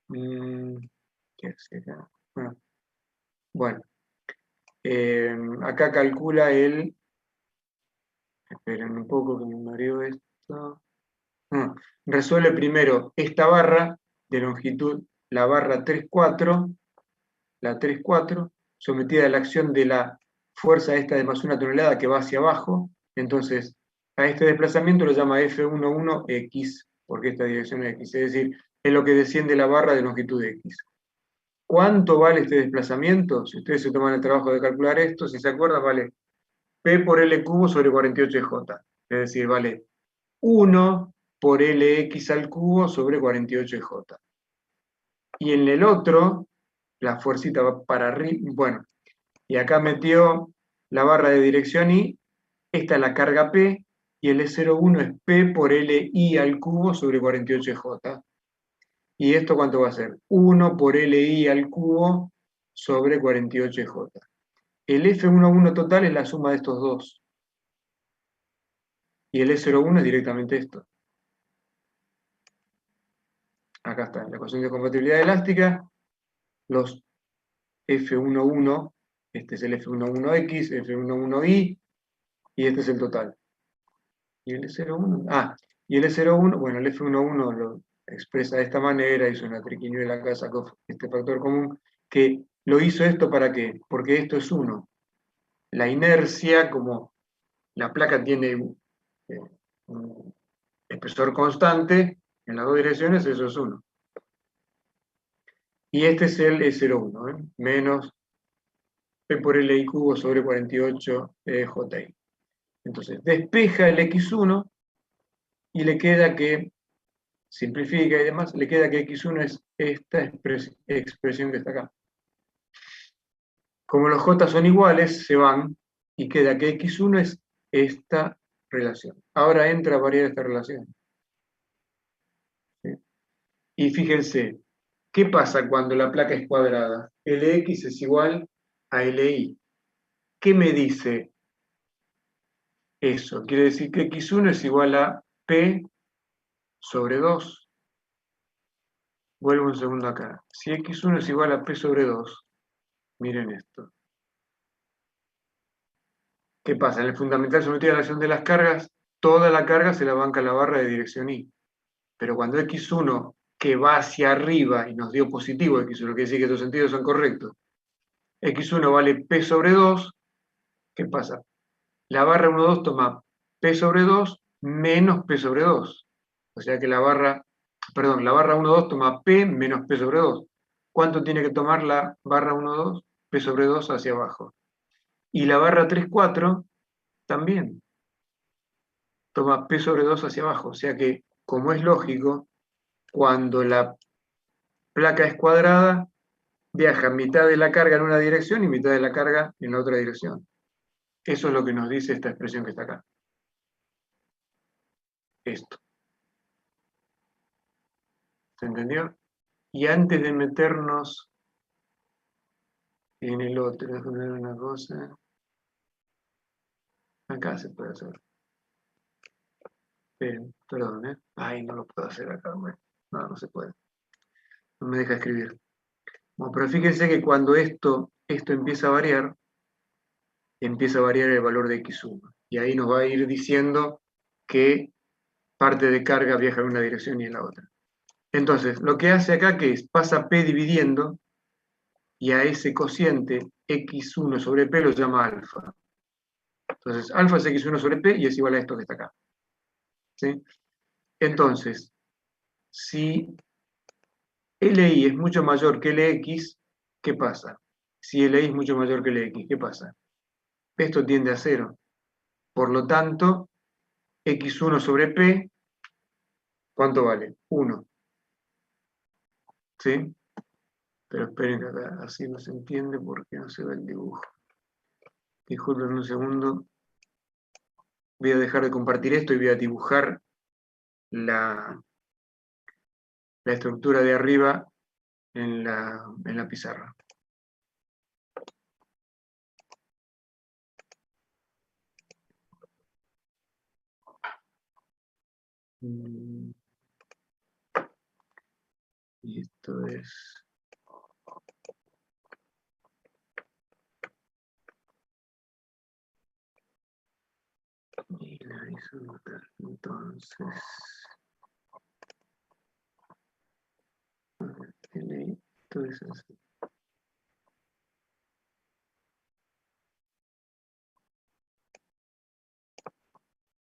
A: ¿Qué hace acá? Bueno, acá calcula el... Esperen un poco que me mareo esto. Resuelve primero esta barra de longitud, la barra 3,4, la 3,4, sometida a la acción de la fuerza esta de más 1 tonelada que va hacia abajo. Entonces, a este desplazamiento lo llama F11X, porque esta dirección es X, es decir, es lo que desciende la barra de longitud X. ¿Cuánto vale este desplazamiento? Si ustedes se toman el trabajo de calcular esto, si se acuerdan, vale P por L cubo sobre 48J. Es decir, vale 1 por Lx al cubo sobre 48J. Y en el otro, la fuercita va para arriba. Bueno, y acá metió la barra de dirección I, esta es la carga P, y el E01 es P por Li al cubo sobre 48J. ¿Y esto cuánto va a ser? 1 por Li al cubo sobre 48J. El F11 total es la suma de estos dos. Y el E01 es directamente esto. Acá está, la ecuación de compatibilidad elástica, los F11, este es el F11X, F11Y, y este es el total. ¿Y el E01? Y el E01, bueno, el F11 lo expresa de esta manera, hizo una triquiñuela acá, sacó este factor común, que lo hizo esto ¿para qué? Porque esto es 1. La inercia, como la placa tiene un espesor constante en las dos direcciones, eso es 1. Y este es el E01, menos P por Li cubo sobre 48 Ji. Entonces, despeja el X1 y le queda que, simplifica y demás, le queda que X1 es esta expresión que está acá. Como los J son iguales, se van y queda que X1 es esta relación. Ahora entra a variar esta relación. ¿Sí? Y fíjense, ¿qué pasa cuando la placa es cuadrada? Lx es igual a Li. ¿qué me dice eso? Quiere decir que x1 es igual a p sobre 2. Vuelvo un segundo acá. Si x1 es igual a p sobre 2, miren esto. ¿Qué pasa? En el fundamental sometido a la acción de las cargas, toda la carga se la banca la barra de dirección Y. Pero cuando x1 que va hacia arriba y nos dio positivo x1, quiere decir que estos sentidos son correctos, x1 vale p sobre 2, ¿qué pasa? La barra 1,2 toma p sobre 2 menos p sobre 2. O sea que la barra 1,2 toma p menos p sobre 2. ¿Cuánto tiene que tomar la barra 1,2? P sobre 2 hacia abajo. Y la barra 3,4 también toma p sobre 2 hacia abajo. O sea que, como es lógico, cuando la placa es cuadrada, viaja mitad de la carga en una dirección y mitad de la carga en la otra dirección. Eso es lo que nos dice esta expresión que está acá. Esto. ¿Se entendió? Y antes de meternos en el otro, déjame ver una cosa. Acá se puede hacer. Perdón, ¿eh? Ay, no lo puedo hacer acá. Bueno, no se puede. No me deja escribir. Bueno, pero fíjense que cuando esto empieza a variar el valor de x1. Y ahí nos va a ir diciendo que parte de carga viaja en una dirección y en la otra. Entonces, lo que hace acá que es, pasa p dividiendo, y a ese cociente x1 sobre p lo llama alfa. Entonces, alfa es x1 sobre p y es igual a esto que está acá. ¿Sí? Entonces, si LI es mucho mayor que LX, ¿qué pasa? Si LI es mucho mayor que LX, ¿qué pasa? Esto tiende a 0. Por lo tanto, x1 sobre p, ¿cuánto vale? 1. ¿Sí? Pero esperen acá, así no se entiende porque no se ve el dibujo. Disculpen un segundo. Voy a dejar de compartir esto y voy a dibujar la estructura de arriba en la pizarra. Y esto es... Y la hizo entonces... Esto es así.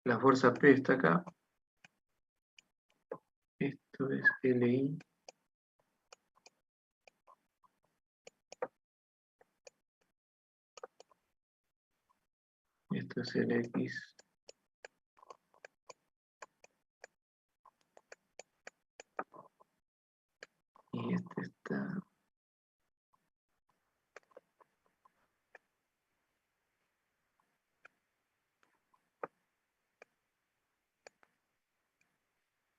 A: La fuerza P está acá. Esto es LI. Esto es LX. Y este está...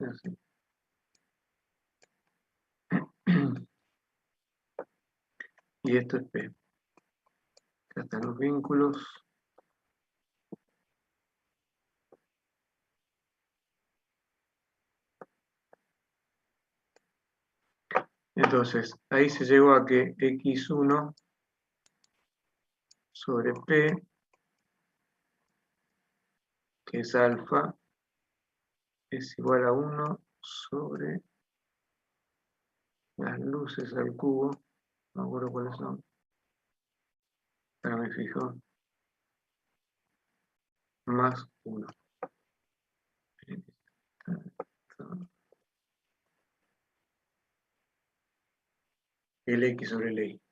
A: así. Y esto es P. Acá están los vínculos. Entonces, ahí se llegó a que x1 sobre p, que es alfa, es igual a 1 sobre las luces al cubo, no me acuerdo cuáles son, ahora me fijo, más 1. El x sobre el y.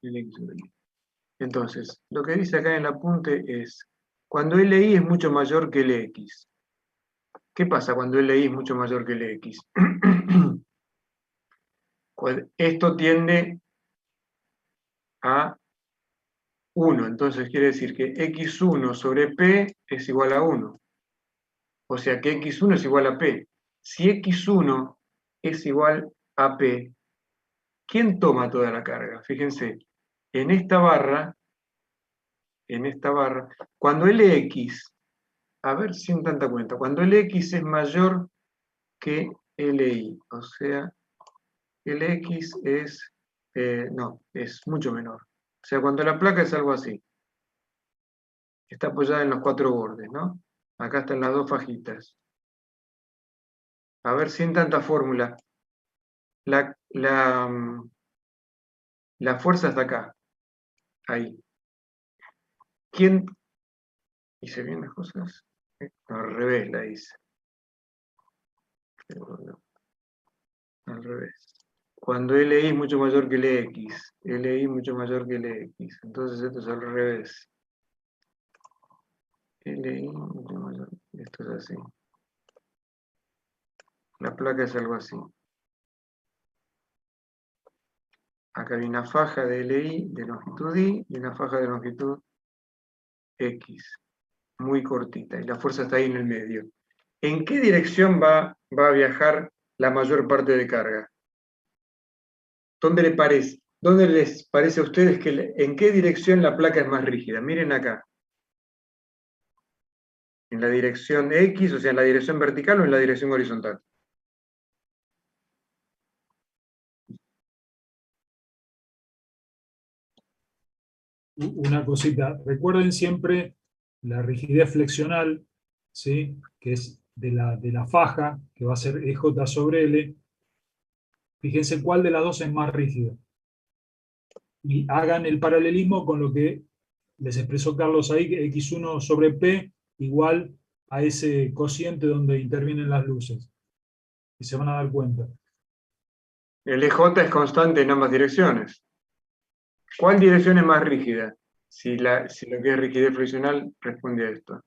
A: El x sobre el y. Entonces, lo que dice acá en el apunte es, cuando LI es mucho mayor que LX. ¿Qué pasa cuando LI es mucho mayor que LX? Pues esto tiende a 1, entonces quiere decir que x1 sobre p es igual a 1. O sea que x1 es igual a p. Si X1 es igual a P, ¿quién toma toda la carga? Fíjense, en esta barra, cuando Lx, a ver, sin tanta cuenta, cuando Lx es mayor que Li, o sea, Lx es, no, es mucho menor. O sea, cuando la placa es algo así, está apoyada en los 4 bordes, ¿no? Acá están las 2 fajitas. A ver, sin tanta fórmula. La fuerza está acá, ahí. ¿Quién hice bien las cosas? Al revés la hice. Al revés. Cuando LI es mucho mayor que LX, LI mucho mayor que LX, entonces esto es al revés. LI mucho mayor, esto es así. La placa es algo así. Acá hay una faja de LI de longitud I y una faja de longitud X, muy cortita, y la fuerza está ahí en el medio. ¿En qué dirección va a viajar la mayor parte de carga? ¿Dónde les parece a ustedes en qué dirección la placa es más rígida? Miren acá. ¿En la dirección X, o sea, en la dirección vertical o en la dirección horizontal?
C: Una cosita, recuerden siempre la rigidez flexional, ¿sí? Que es de la faja, que va a ser EJ sobre L. Fíjense cuál de las dos es más rígida. Y hagan el paralelismo con lo que les expresó Carlos ahí, que X1 sobre P igual a ese cociente donde intervienen las luces. Y se van a dar cuenta.
A: El EJ es constante en ambas direcciones. ¿Cuál dirección es más rígida? Si lo que es rigidez friccional responde a esto.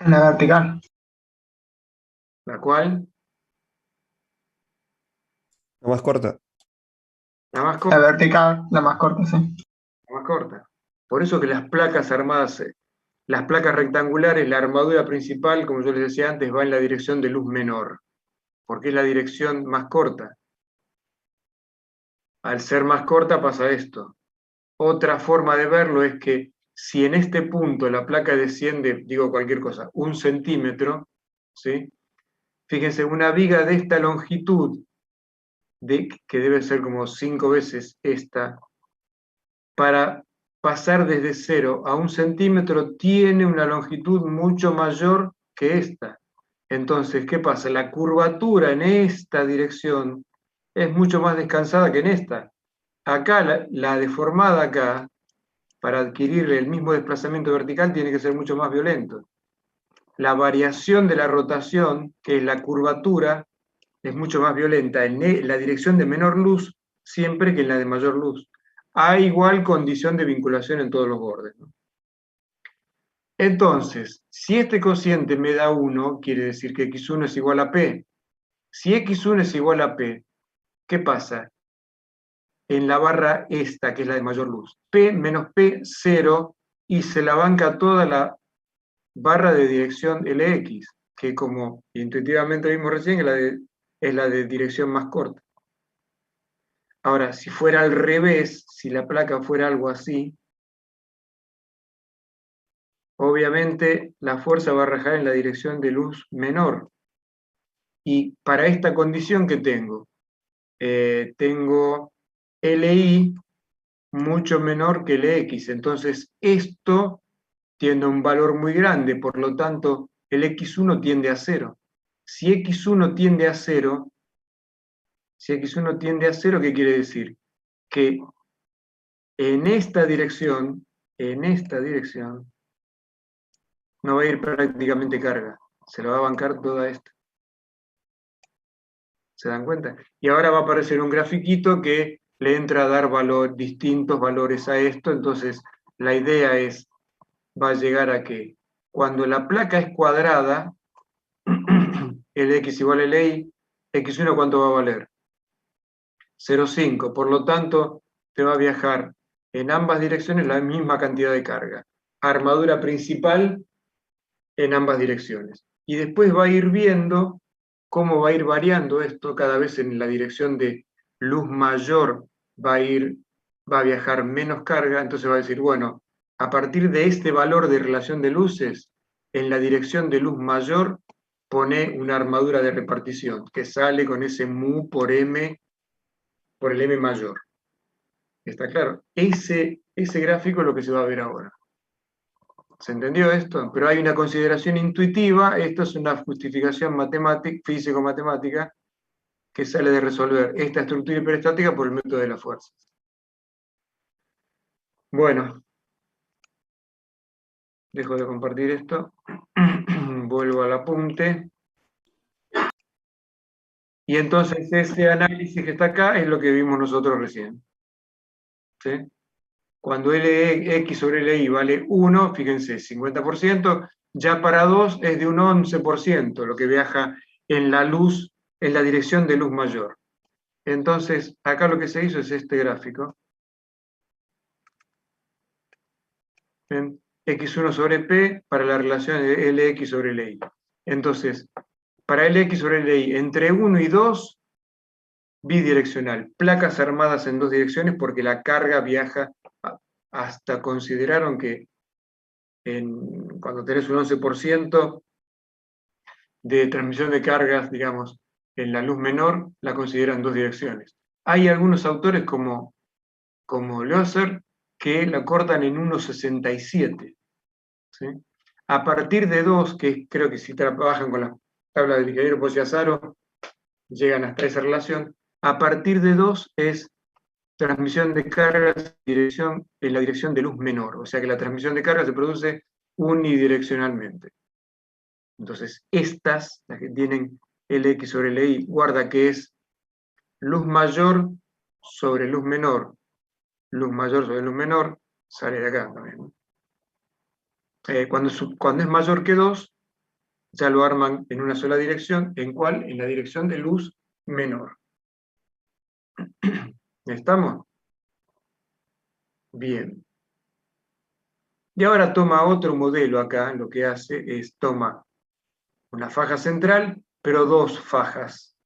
D: La vertical.
A: ¿La cual?
B: La más corta.
A: La más
D: La
A: corta.
D: vertical, la más corta, sí.
A: La más corta. Por eso que las placas armadas, las placas rectangulares, la armadura principal, como yo les decía antes, va en la dirección de luz menor, porque es la dirección más corta. Al ser más corta pasa esto. Otra forma de verlo es que si en este punto la placa desciende, digo cualquier cosa, 1 centímetro, ¿sí? Fíjense, una viga de esta longitud, que debe ser como 5 veces esta, para pasar desde 0 a 1 centímetro tiene una longitud mucho mayor que esta. Entonces, ¿qué pasa? La curvatura en esta dirección es mucho más descansada que en esta. Acá, la deformada acá, para adquirir el mismo desplazamiento vertical, tiene que ser mucho más violento. La variación de la rotación, que es la curvatura, es mucho más violenta en la dirección de menor luz siempre que en la de mayor luz. Hay igual condición de vinculación en todos los bordes, ¿no? Entonces, si este cociente me da 1, quiere decir que X1 es igual a P. Si X1 es igual a P, ¿qué pasa? En la barra esta, que es la de mayor luz. P menos P, 0, y se la banca toda la barra de dirección Lx, que como intuitivamente vimos recién, es la de dirección más corta. Ahora, si fuera al revés, si la placa fuera algo así, obviamente la fuerza va a rajar en la dirección de luz menor. Y para esta condición que tengo Li mucho menor que Lx, entonces esto tiene un valor muy grande, por lo tanto el X1 tiende a 0. Si X1 tiende a 0, ¿qué quiere decir? Que en esta dirección, no va a ir prácticamente carga, se la va a bancar toda esta. ¿Se dan cuenta? Y ahora va a aparecer un grafiquito que le entra a dar distintos valores a esto, entonces la idea va a llegar a que cuando la placa es cuadrada, el X igual a Li, X1 ¿cuánto va a valer? 0,5, por lo tanto te va a viajar en ambas direcciones la misma cantidad de carga. Armadura principal en ambas direcciones. Y después va a ir viendo cómo va a ir variando esto cada vez en la dirección de luz mayor va a viajar menos carga, entonces va a decir, bueno, a partir de este valor de relación de luces, en la dirección de luz mayor pone una armadura de repartición que sale con ese mu por m, por el m mayor. ¿Está claro? Ese gráfico es lo que se va a ver ahora. ¿Se entendió esto? Pero hay una consideración intuitiva, esto es una justificación matemática, físico-matemática, que sale de resolver esta estructura hiperestática por el método de las fuerzas. Bueno, dejo de compartir esto, vuelvo al apunte. Y entonces ese análisis que está acá es lo que vimos nosotros recién. ¿Sí? Cuando Lx sobre Li vale 1, fíjense, 50%, ya para 2 es de un 11%, lo que viaja en la luz, en la dirección de luz mayor. Entonces, acá lo que se hizo es este gráfico. ¿Ven? X1 sobre P para la relación de Lx sobre Li. Entonces, para Lx sobre Li, entre 1 y 2, bidireccional. Placas armadas en dos direcciones porque la carga viaja, hasta consideraron que cuando tenés un 11% de transmisión de cargas, digamos, en la luz menor, la consideran dos direcciones. Hay algunos autores como Loesser que la cortan en 1,67. ¿Sí? A partir de 2, que creo que si trabajan con la tabla del ingeniero Posiazaro, llegan hasta esa relación, a partir de 2 es transmisión de cargas en la dirección de luz menor, o sea que la transmisión de cargas se produce unidireccionalmente. Entonces, estas, las que tienen Lx sobre Li, guarda que es luz mayor sobre luz menor, luz mayor sobre luz menor, sale de acá también, ¿no? Cuando es mayor que 2, ya lo arman en una sola dirección. ¿En cuál? En la dirección de luz menor. ¿Estamos? Bien. Y ahora toma otro modelo acá, lo que hace es toma una faja central, pero dos fajas,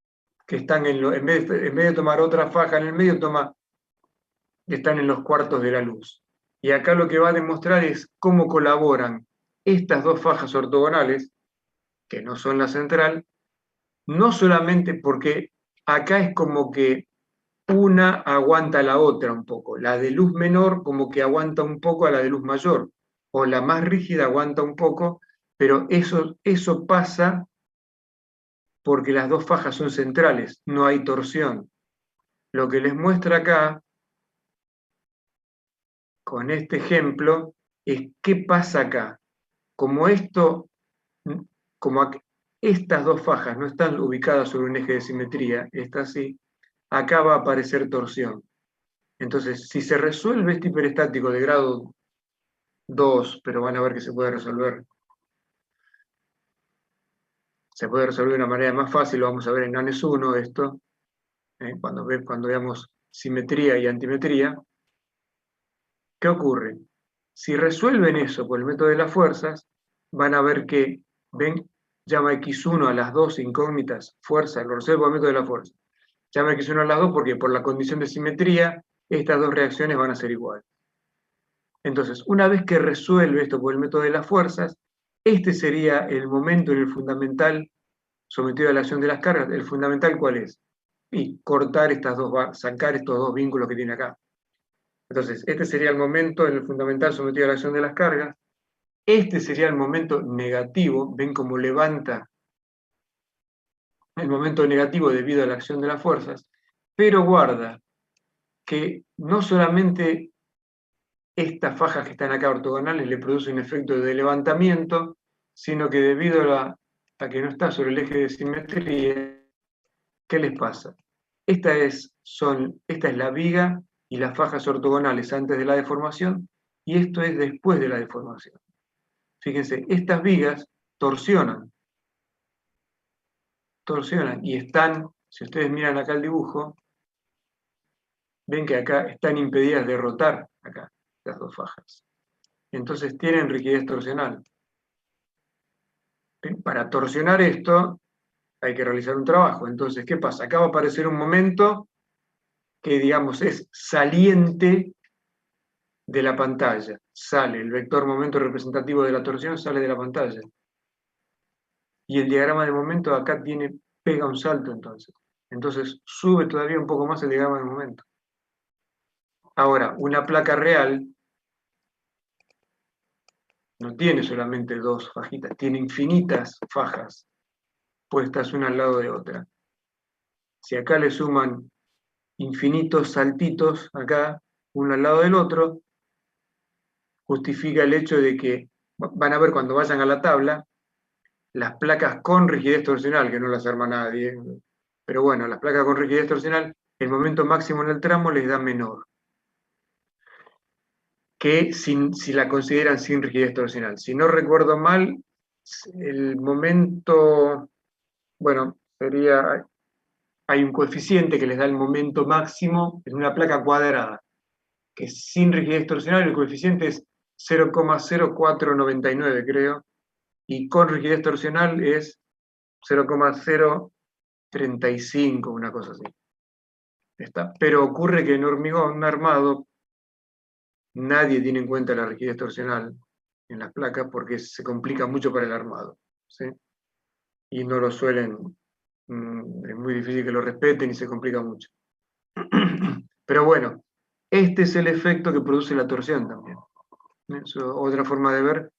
A: que están en vez de tomar otra faja en el medio, están en los cuartos de la luz. Y acá lo que va a demostrar es cómo colaboran estas dos fajas ortogonales, que no son la central, no solamente porque acá es como que una aguanta a la otra un poco, la de luz menor como que aguanta un poco a la de luz mayor, o la más rígida aguanta un poco, pero eso pasa porque las dos fajas son centrales, no hay torsión. Lo que les muestra acá, con este ejemplo, es qué pasa acá. Como estas dos fajas no están ubicadas sobre un eje de simetría, esta sí, acá va a aparecer torsión. Entonces, si se resuelve este hiperestático de grado 2, pero van a ver que se puede resolver de una manera más fácil, lo vamos a ver en ANES 1 esto, cuando veamos simetría y antimetría. ¿Qué ocurre? Si resuelven eso por el método de las fuerzas, van a ver que, ven, llama X1 a las dos incógnitas, fuerza, lo resuelve por el método de la fuerza. Llama X1 a las dos porque por la condición de simetría, estas dos reacciones van a ser iguales. Entonces, una vez que resuelve esto por el método de las fuerzas, este sería el momento en el fundamental sometido a la acción de las cargas. ¿El fundamental cuál es? Y cortar sacar estos dos vínculos que tiene acá. Entonces, este sería el momento en el fundamental sometido a la acción de las cargas. Este sería el momento negativo. ¿Ven cómo levanta el momento negativo debido a la acción de las fuerzas? Pero guarda que no solamente estas fajas que están acá ortogonales le producen un efecto de levantamiento, sino que debido a que no está sobre el eje de simetría, ¿qué les pasa? Esta es la viga y las fajas ortogonales antes de la deformación, y esto es después de la deformación. Fíjense, estas vigas torsionan, y están, si ustedes miran acá el dibujo, ven que acá están impedidas de rotar, acá, las dos fajas. Entonces tienen rigidez torsional. Para torsionar esto hay que realizar un trabajo. Entonces, ¿qué pasa? Acá va a aparecer un momento que, digamos, es saliente de la pantalla. Sale, el vector momento representativo de la torsión sale de la pantalla. Y el diagrama de momento acá pega un salto entonces. Entonces sube todavía un poco más el diagrama de momento. Ahora, una placa real no tiene solamente dos fajitas, tiene infinitas fajas puestas una al lado de otra. Si acá le suman infinitos saltitos acá, uno al lado del otro, justifica el hecho de que, van a ver cuando vayan a la tabla, las placas con rigidez torsional, que no las arma nadie, pero bueno, las placas con rigidez torsional, el momento máximo en el tramo les da menor que si la consideran sin rigidez torsional. Si no recuerdo mal, el momento, bueno, hay un coeficiente que les da el momento máximo en una placa cuadrada, que sin rigidez torsional el coeficiente es 0,0499, creo, y con rigidez torsional es 0,035, una cosa así. Está. Pero ocurre que en hormigón armado nadie tiene en cuenta la rigidez torsional en las placas porque se complica mucho para el armado, ¿sí? Y no lo suelen, es muy difícil que lo respeten y se complica mucho. Pero bueno, este es el efecto que produce la torsión también. Es otra forma de ver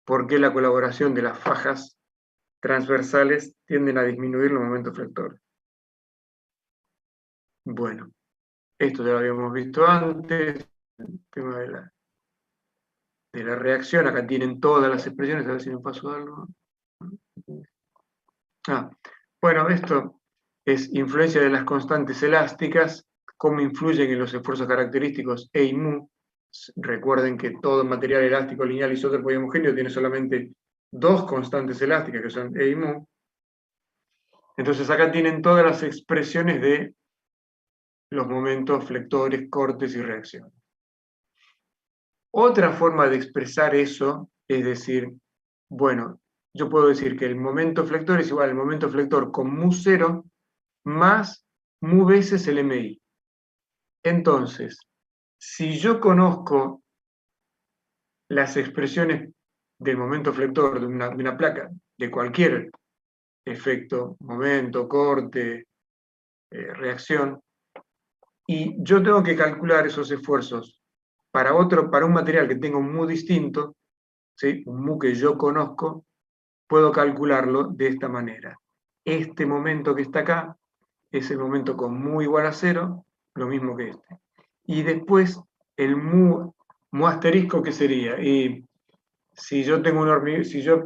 A: por qué la colaboración de las fajas transversales tienden a disminuir los momentos flectores. Bueno, esto ya lo habíamos visto antes, el tema de la reacción. Acá tienen todas las expresiones, a ver si me paso algo. Bueno, esto es influencia de las constantes elásticas, cómo influyen en los esfuerzos característicos E y mu. Recuerden que todo material elástico, lineal, isótropo y homogéneo tiene solamente dos constantes elásticas, que son E y mu. Entonces acá tienen todas las expresiones de los momentos flectores, cortes y reacciones. Otra forma de expresar eso es decir, bueno, yo puedo decir que el momento flector es igual al momento flector con mu0 más mu veces el MI. Entonces, si yo conozco las expresiones del momento flector de una placa, de cualquier efecto, momento, corte, reacción, y yo tengo que calcular esos esfuerzos para un material que tenga un mu distinto, ¿sí? Un mu que yo conozco, puedo calcularlo de esta manera. Este momento que está acá es el momento con mu igual a 0, lo mismo que este. Y después el mu asterisco, ¿qué sería? Y si yo tengo un hormigón, si yo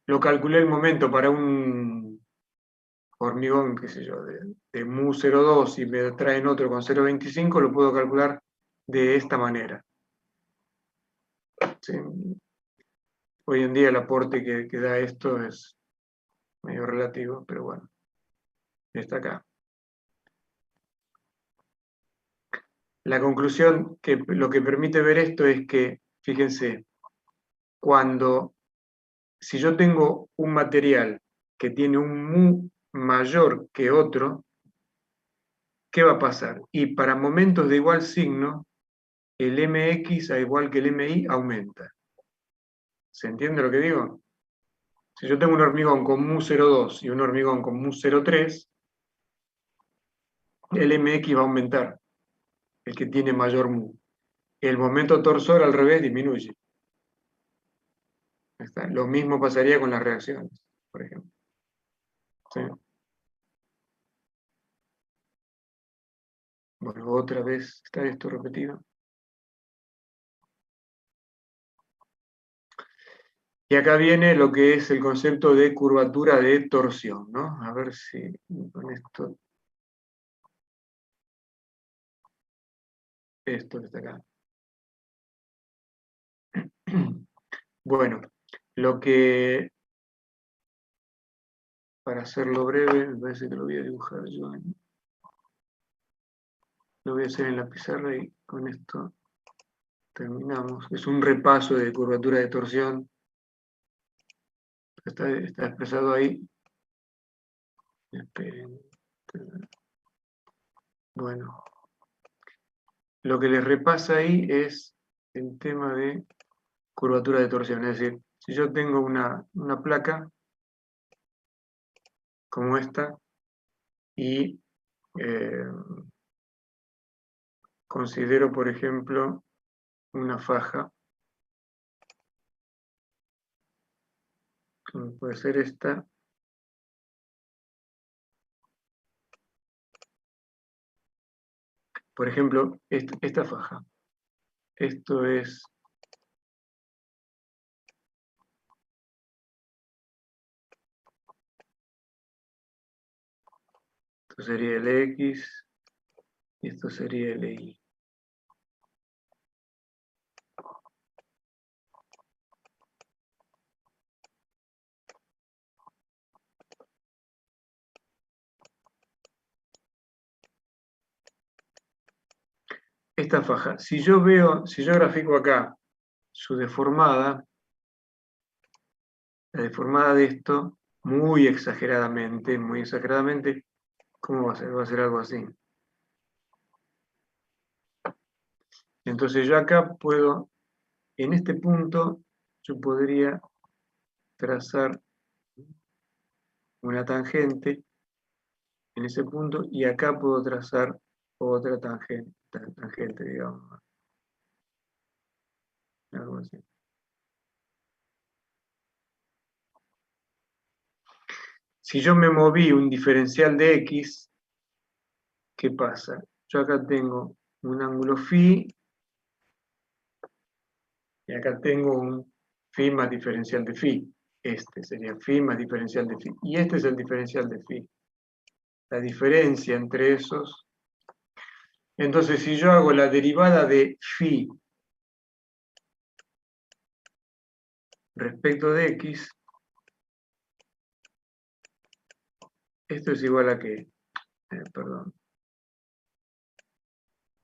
A: lo calculé el momento para un hormigón, qué sé yo, de mu 0,2 y me traen otro con 0,25, lo puedo calcular de esta manera. ¿Sí? Hoy en día el aporte que da esto es medio relativo, pero bueno, está acá. La conclusión, que lo que permite ver esto es que, fíjense, si yo tengo un material que tiene un mu mayor que otro, ¿qué va a pasar? Y para momentos de igual signo, el mx a igual que el mi aumenta. ¿Se entiende lo que digo? Si yo tengo un hormigón con mu 0,2 y un hormigón con mu 0,3, el mx va a aumentar, el que tiene mayor mu. El momento torsor al revés disminuye. Lo mismo pasaría con las reacciones, por ejemplo. ¿Sí? Bueno, otra vez está esto repetido. Y acá viene lo que es el concepto de curvatura de torsión, ¿no? A ver si con esto que está acá. Bueno, para hacerlo breve, me parece que lo voy a dibujar yo. Lo voy a hacer en la pizarra y con esto terminamos. Es un repaso de curvatura de torsión. está expresado ahí. Esperen. Bueno, lo que les repasa ahí es el tema de curvatura de torsión. Es decir, si yo tengo una placa como esta y considero, por ejemplo, una faja, como puede ser esta, por ejemplo, esta faja. Esto sería el X y esto sería el Y. Esta faja, si yo grafico acá su deformada, la deformada de esto, muy exageradamente, ¿cómo va a ser? Va a ser algo así. Entonces yo acá puedo, en este punto, yo podría trazar una tangente en ese punto y acá puedo trazar otra tangente, digamos. Algo así. Si yo me moví un diferencial de X, ¿qué pasa? Yo acá tengo un ángulo phi y acá tengo un phi más diferencial de phi. Este sería phi más diferencial de phi. Y este es el diferencial de phi. La diferencia entre esos. Entonces, si yo hago la derivada de phi respecto de X, esto es igual a que, perdón,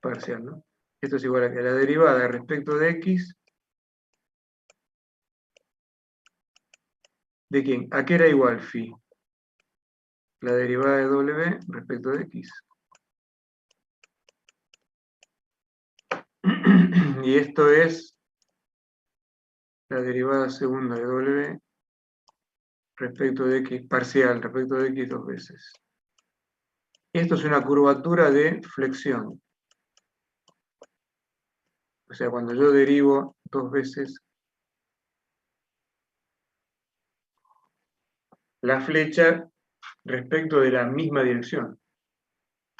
A: parcial, ¿no? Esto es igual a que la derivada respecto de X, ¿de quién? ¿A qué era igual phi? La derivada de W respecto de X. Y esto es la derivada segunda de W respecto de X, parcial, respecto de X dos veces. Esto es una curvatura de flexión. O sea, cuando yo derivo dos veces la flecha respecto de la misma dirección.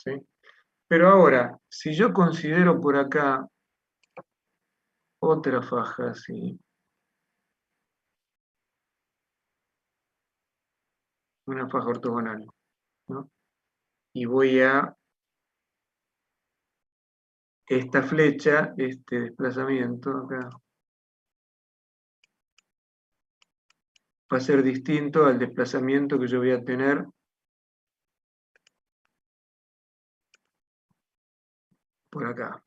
A: ¿Sí? Pero ahora, si yo considero por acá otra faja así, una faja ortogonal, ¿no? Y voy a esta flecha, este desplazamiento acá, va a ser distinto al desplazamiento que yo voy a tener por acá.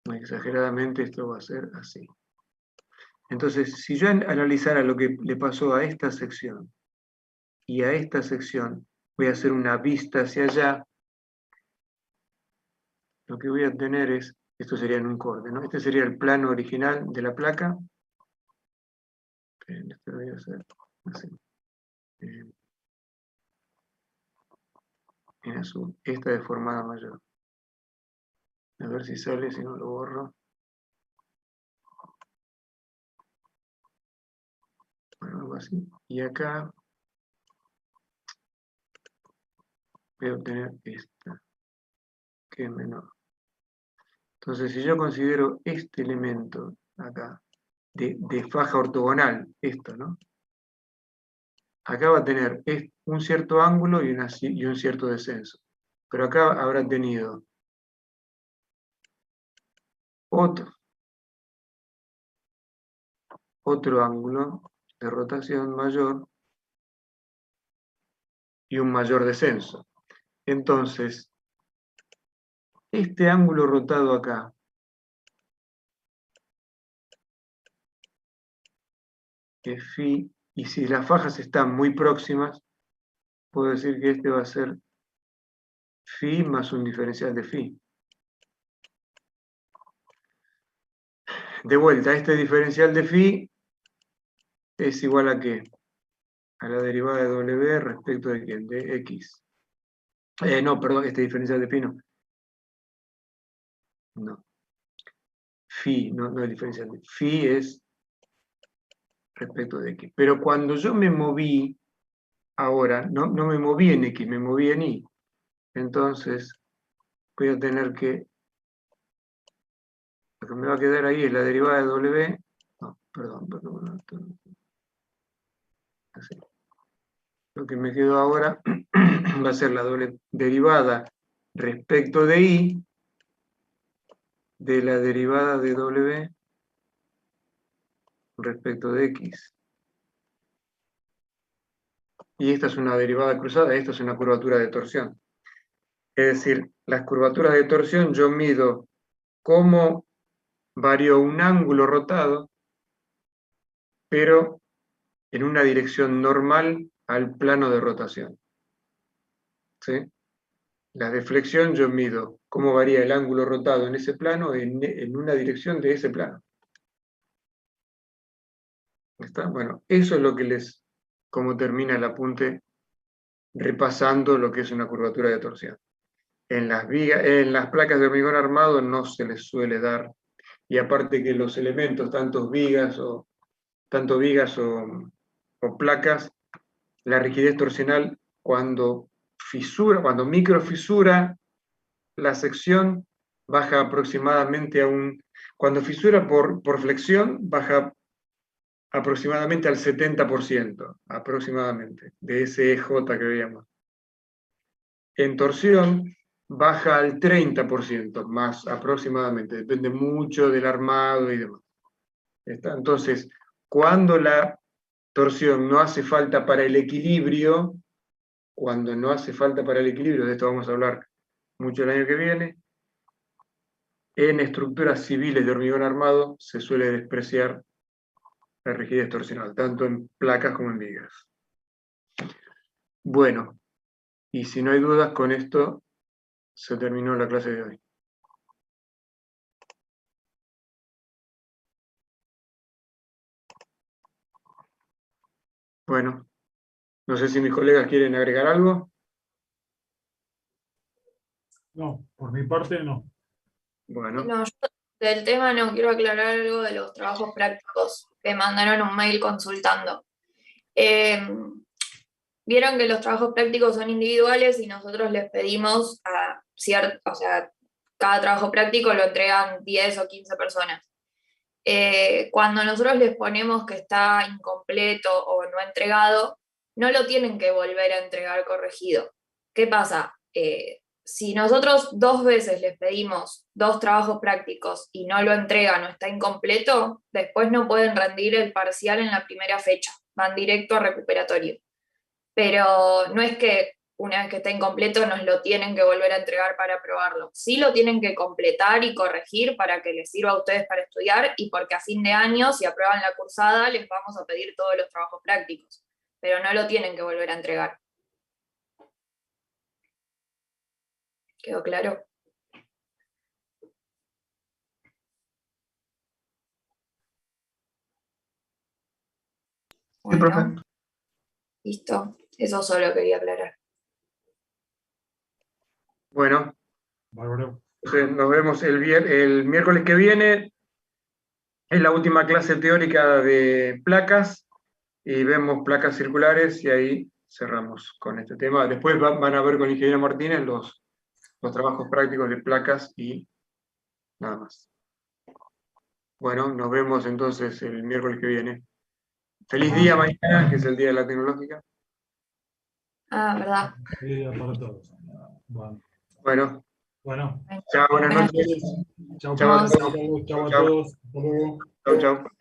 A: Muy exageradamente esto va a ser así. Entonces, si yo analizara lo que le pasó a esta sección y a esta sección, voy a hacer una vista hacia allá, lo que voy a tener es, esto sería en un corte, ¿no? Este sería el plano original de la placa. Esto lo voy a hacer así. En azul. Esta deformada mayor. A ver si sale, si no lo borro. Bueno, algo así. Y acá voy a obtener esta, que es menor. Entonces, si yo considero este elemento acá, de faja ortogonal, esto, ¿no? Acá va a tener un cierto ángulo y un cierto descenso. Pero acá habrá tenido otro ángulo de rotación mayor y un mayor descenso. Entonces, este ángulo rotado acá que phi, y si las fajas están muy próximas, puedo decir que este va a ser phi más un diferencial de phi. De vuelta, este diferencial de phi es igual a ¿qué? A la derivada de w respecto de ¿quién? De x. No, perdón, este diferencial de phi no. No. Phi, no el diferencial de phi es respecto de x. Pero cuando yo me moví ahora, no me moví en x, me moví en y. Entonces, voy a tener que... Lo que me va a quedar ahí es la derivada de w. No, perdón. Así. Lo que me quedó ahora va a ser la doble derivada respecto de y de la derivada de w respecto de x. Y esta es una derivada cruzada, esta es una curvatura de torsión. Es decir, las curvaturas de torsión yo mido cómo varió un ángulo rotado, pero en una dirección normal al plano de rotación. ¿Sí? La deflexión yo mido cómo varía el ángulo rotado en ese plano en una dirección de ese plano. ¿Está? Bueno, eso es lo que cómo termina el apunte repasando lo que es una curvatura de torsión. En las placas de hormigón armado no se les suele dar, y aparte que los elementos, tanto vigas o placas, la rigidez torsional cuando microfisura la sección baja aproximadamente cuando fisura por flexión baja aproximadamente al 70%, aproximadamente, de ese EJ que veíamos. En torsión baja al 30%, más aproximadamente, depende mucho del armado y demás. ¿Está? Entonces, cuando la torsión no hace falta para el equilibrio, de esto vamos a hablar mucho el año que viene, en estructuras civiles de hormigón armado se suele despreciar la rigidez torsional, tanto en placas como en vigas. Bueno, y si no hay dudas, con esto se terminó la clase de hoy. Bueno, no sé si mis colegas quieren agregar algo.
C: No, por mi parte no.
A: Bueno,
E: No, yo del tema no quiero aclarar algo de los trabajos prácticos que mandaron un mail consultando. Vieron que los trabajos prácticos son individuales y nosotros les pedimos o sea, cada trabajo práctico lo entregan 10 o 15 personas. Cuando nosotros les ponemos que está incompleto o no entregado, no lo tienen que volver a entregar corregido. ¿Qué pasa? Si nosotros 2 veces les pedimos 2 trabajos prácticos y no lo entregan o está incompleto, después no pueden rendir el parcial en la primera fecha, van directo a recuperatorio. Pero no es que una vez que está incompleto nos lo tienen que volver a entregar para aprobarlo. Sí lo tienen que completar y corregir para que les sirva a ustedes para estudiar y porque a fin de año, si aprueban la cursada, les vamos a pedir todos los trabajos prácticos. Pero no lo tienen que volver a entregar. ¿Quedó claro?
D: Sí, profe.
E: Bueno, listo. Eso solo quería aclarar.
A: bueno,
C: Bárbaro.
A: entonces nos vemos el miércoles que viene. Es la última clase teórica de placas y vemos placas circulares y ahí cerramos con este tema. Después van a ver con Ingeniero Martínez los trabajos prácticos de placas y nada más. Bueno, nos vemos entonces el miércoles que viene. Feliz día mañana, que es el Día de la Tecnológica.
E: ¿Verdad?
C: Feliz día para todos. Bueno,
A: Bueno,
C: bueno.
A: chao, buenas noches.
C: Chao,
A: Chao,
C: Carlos. Chao a todos. Hasta luego.
A: chao, chao.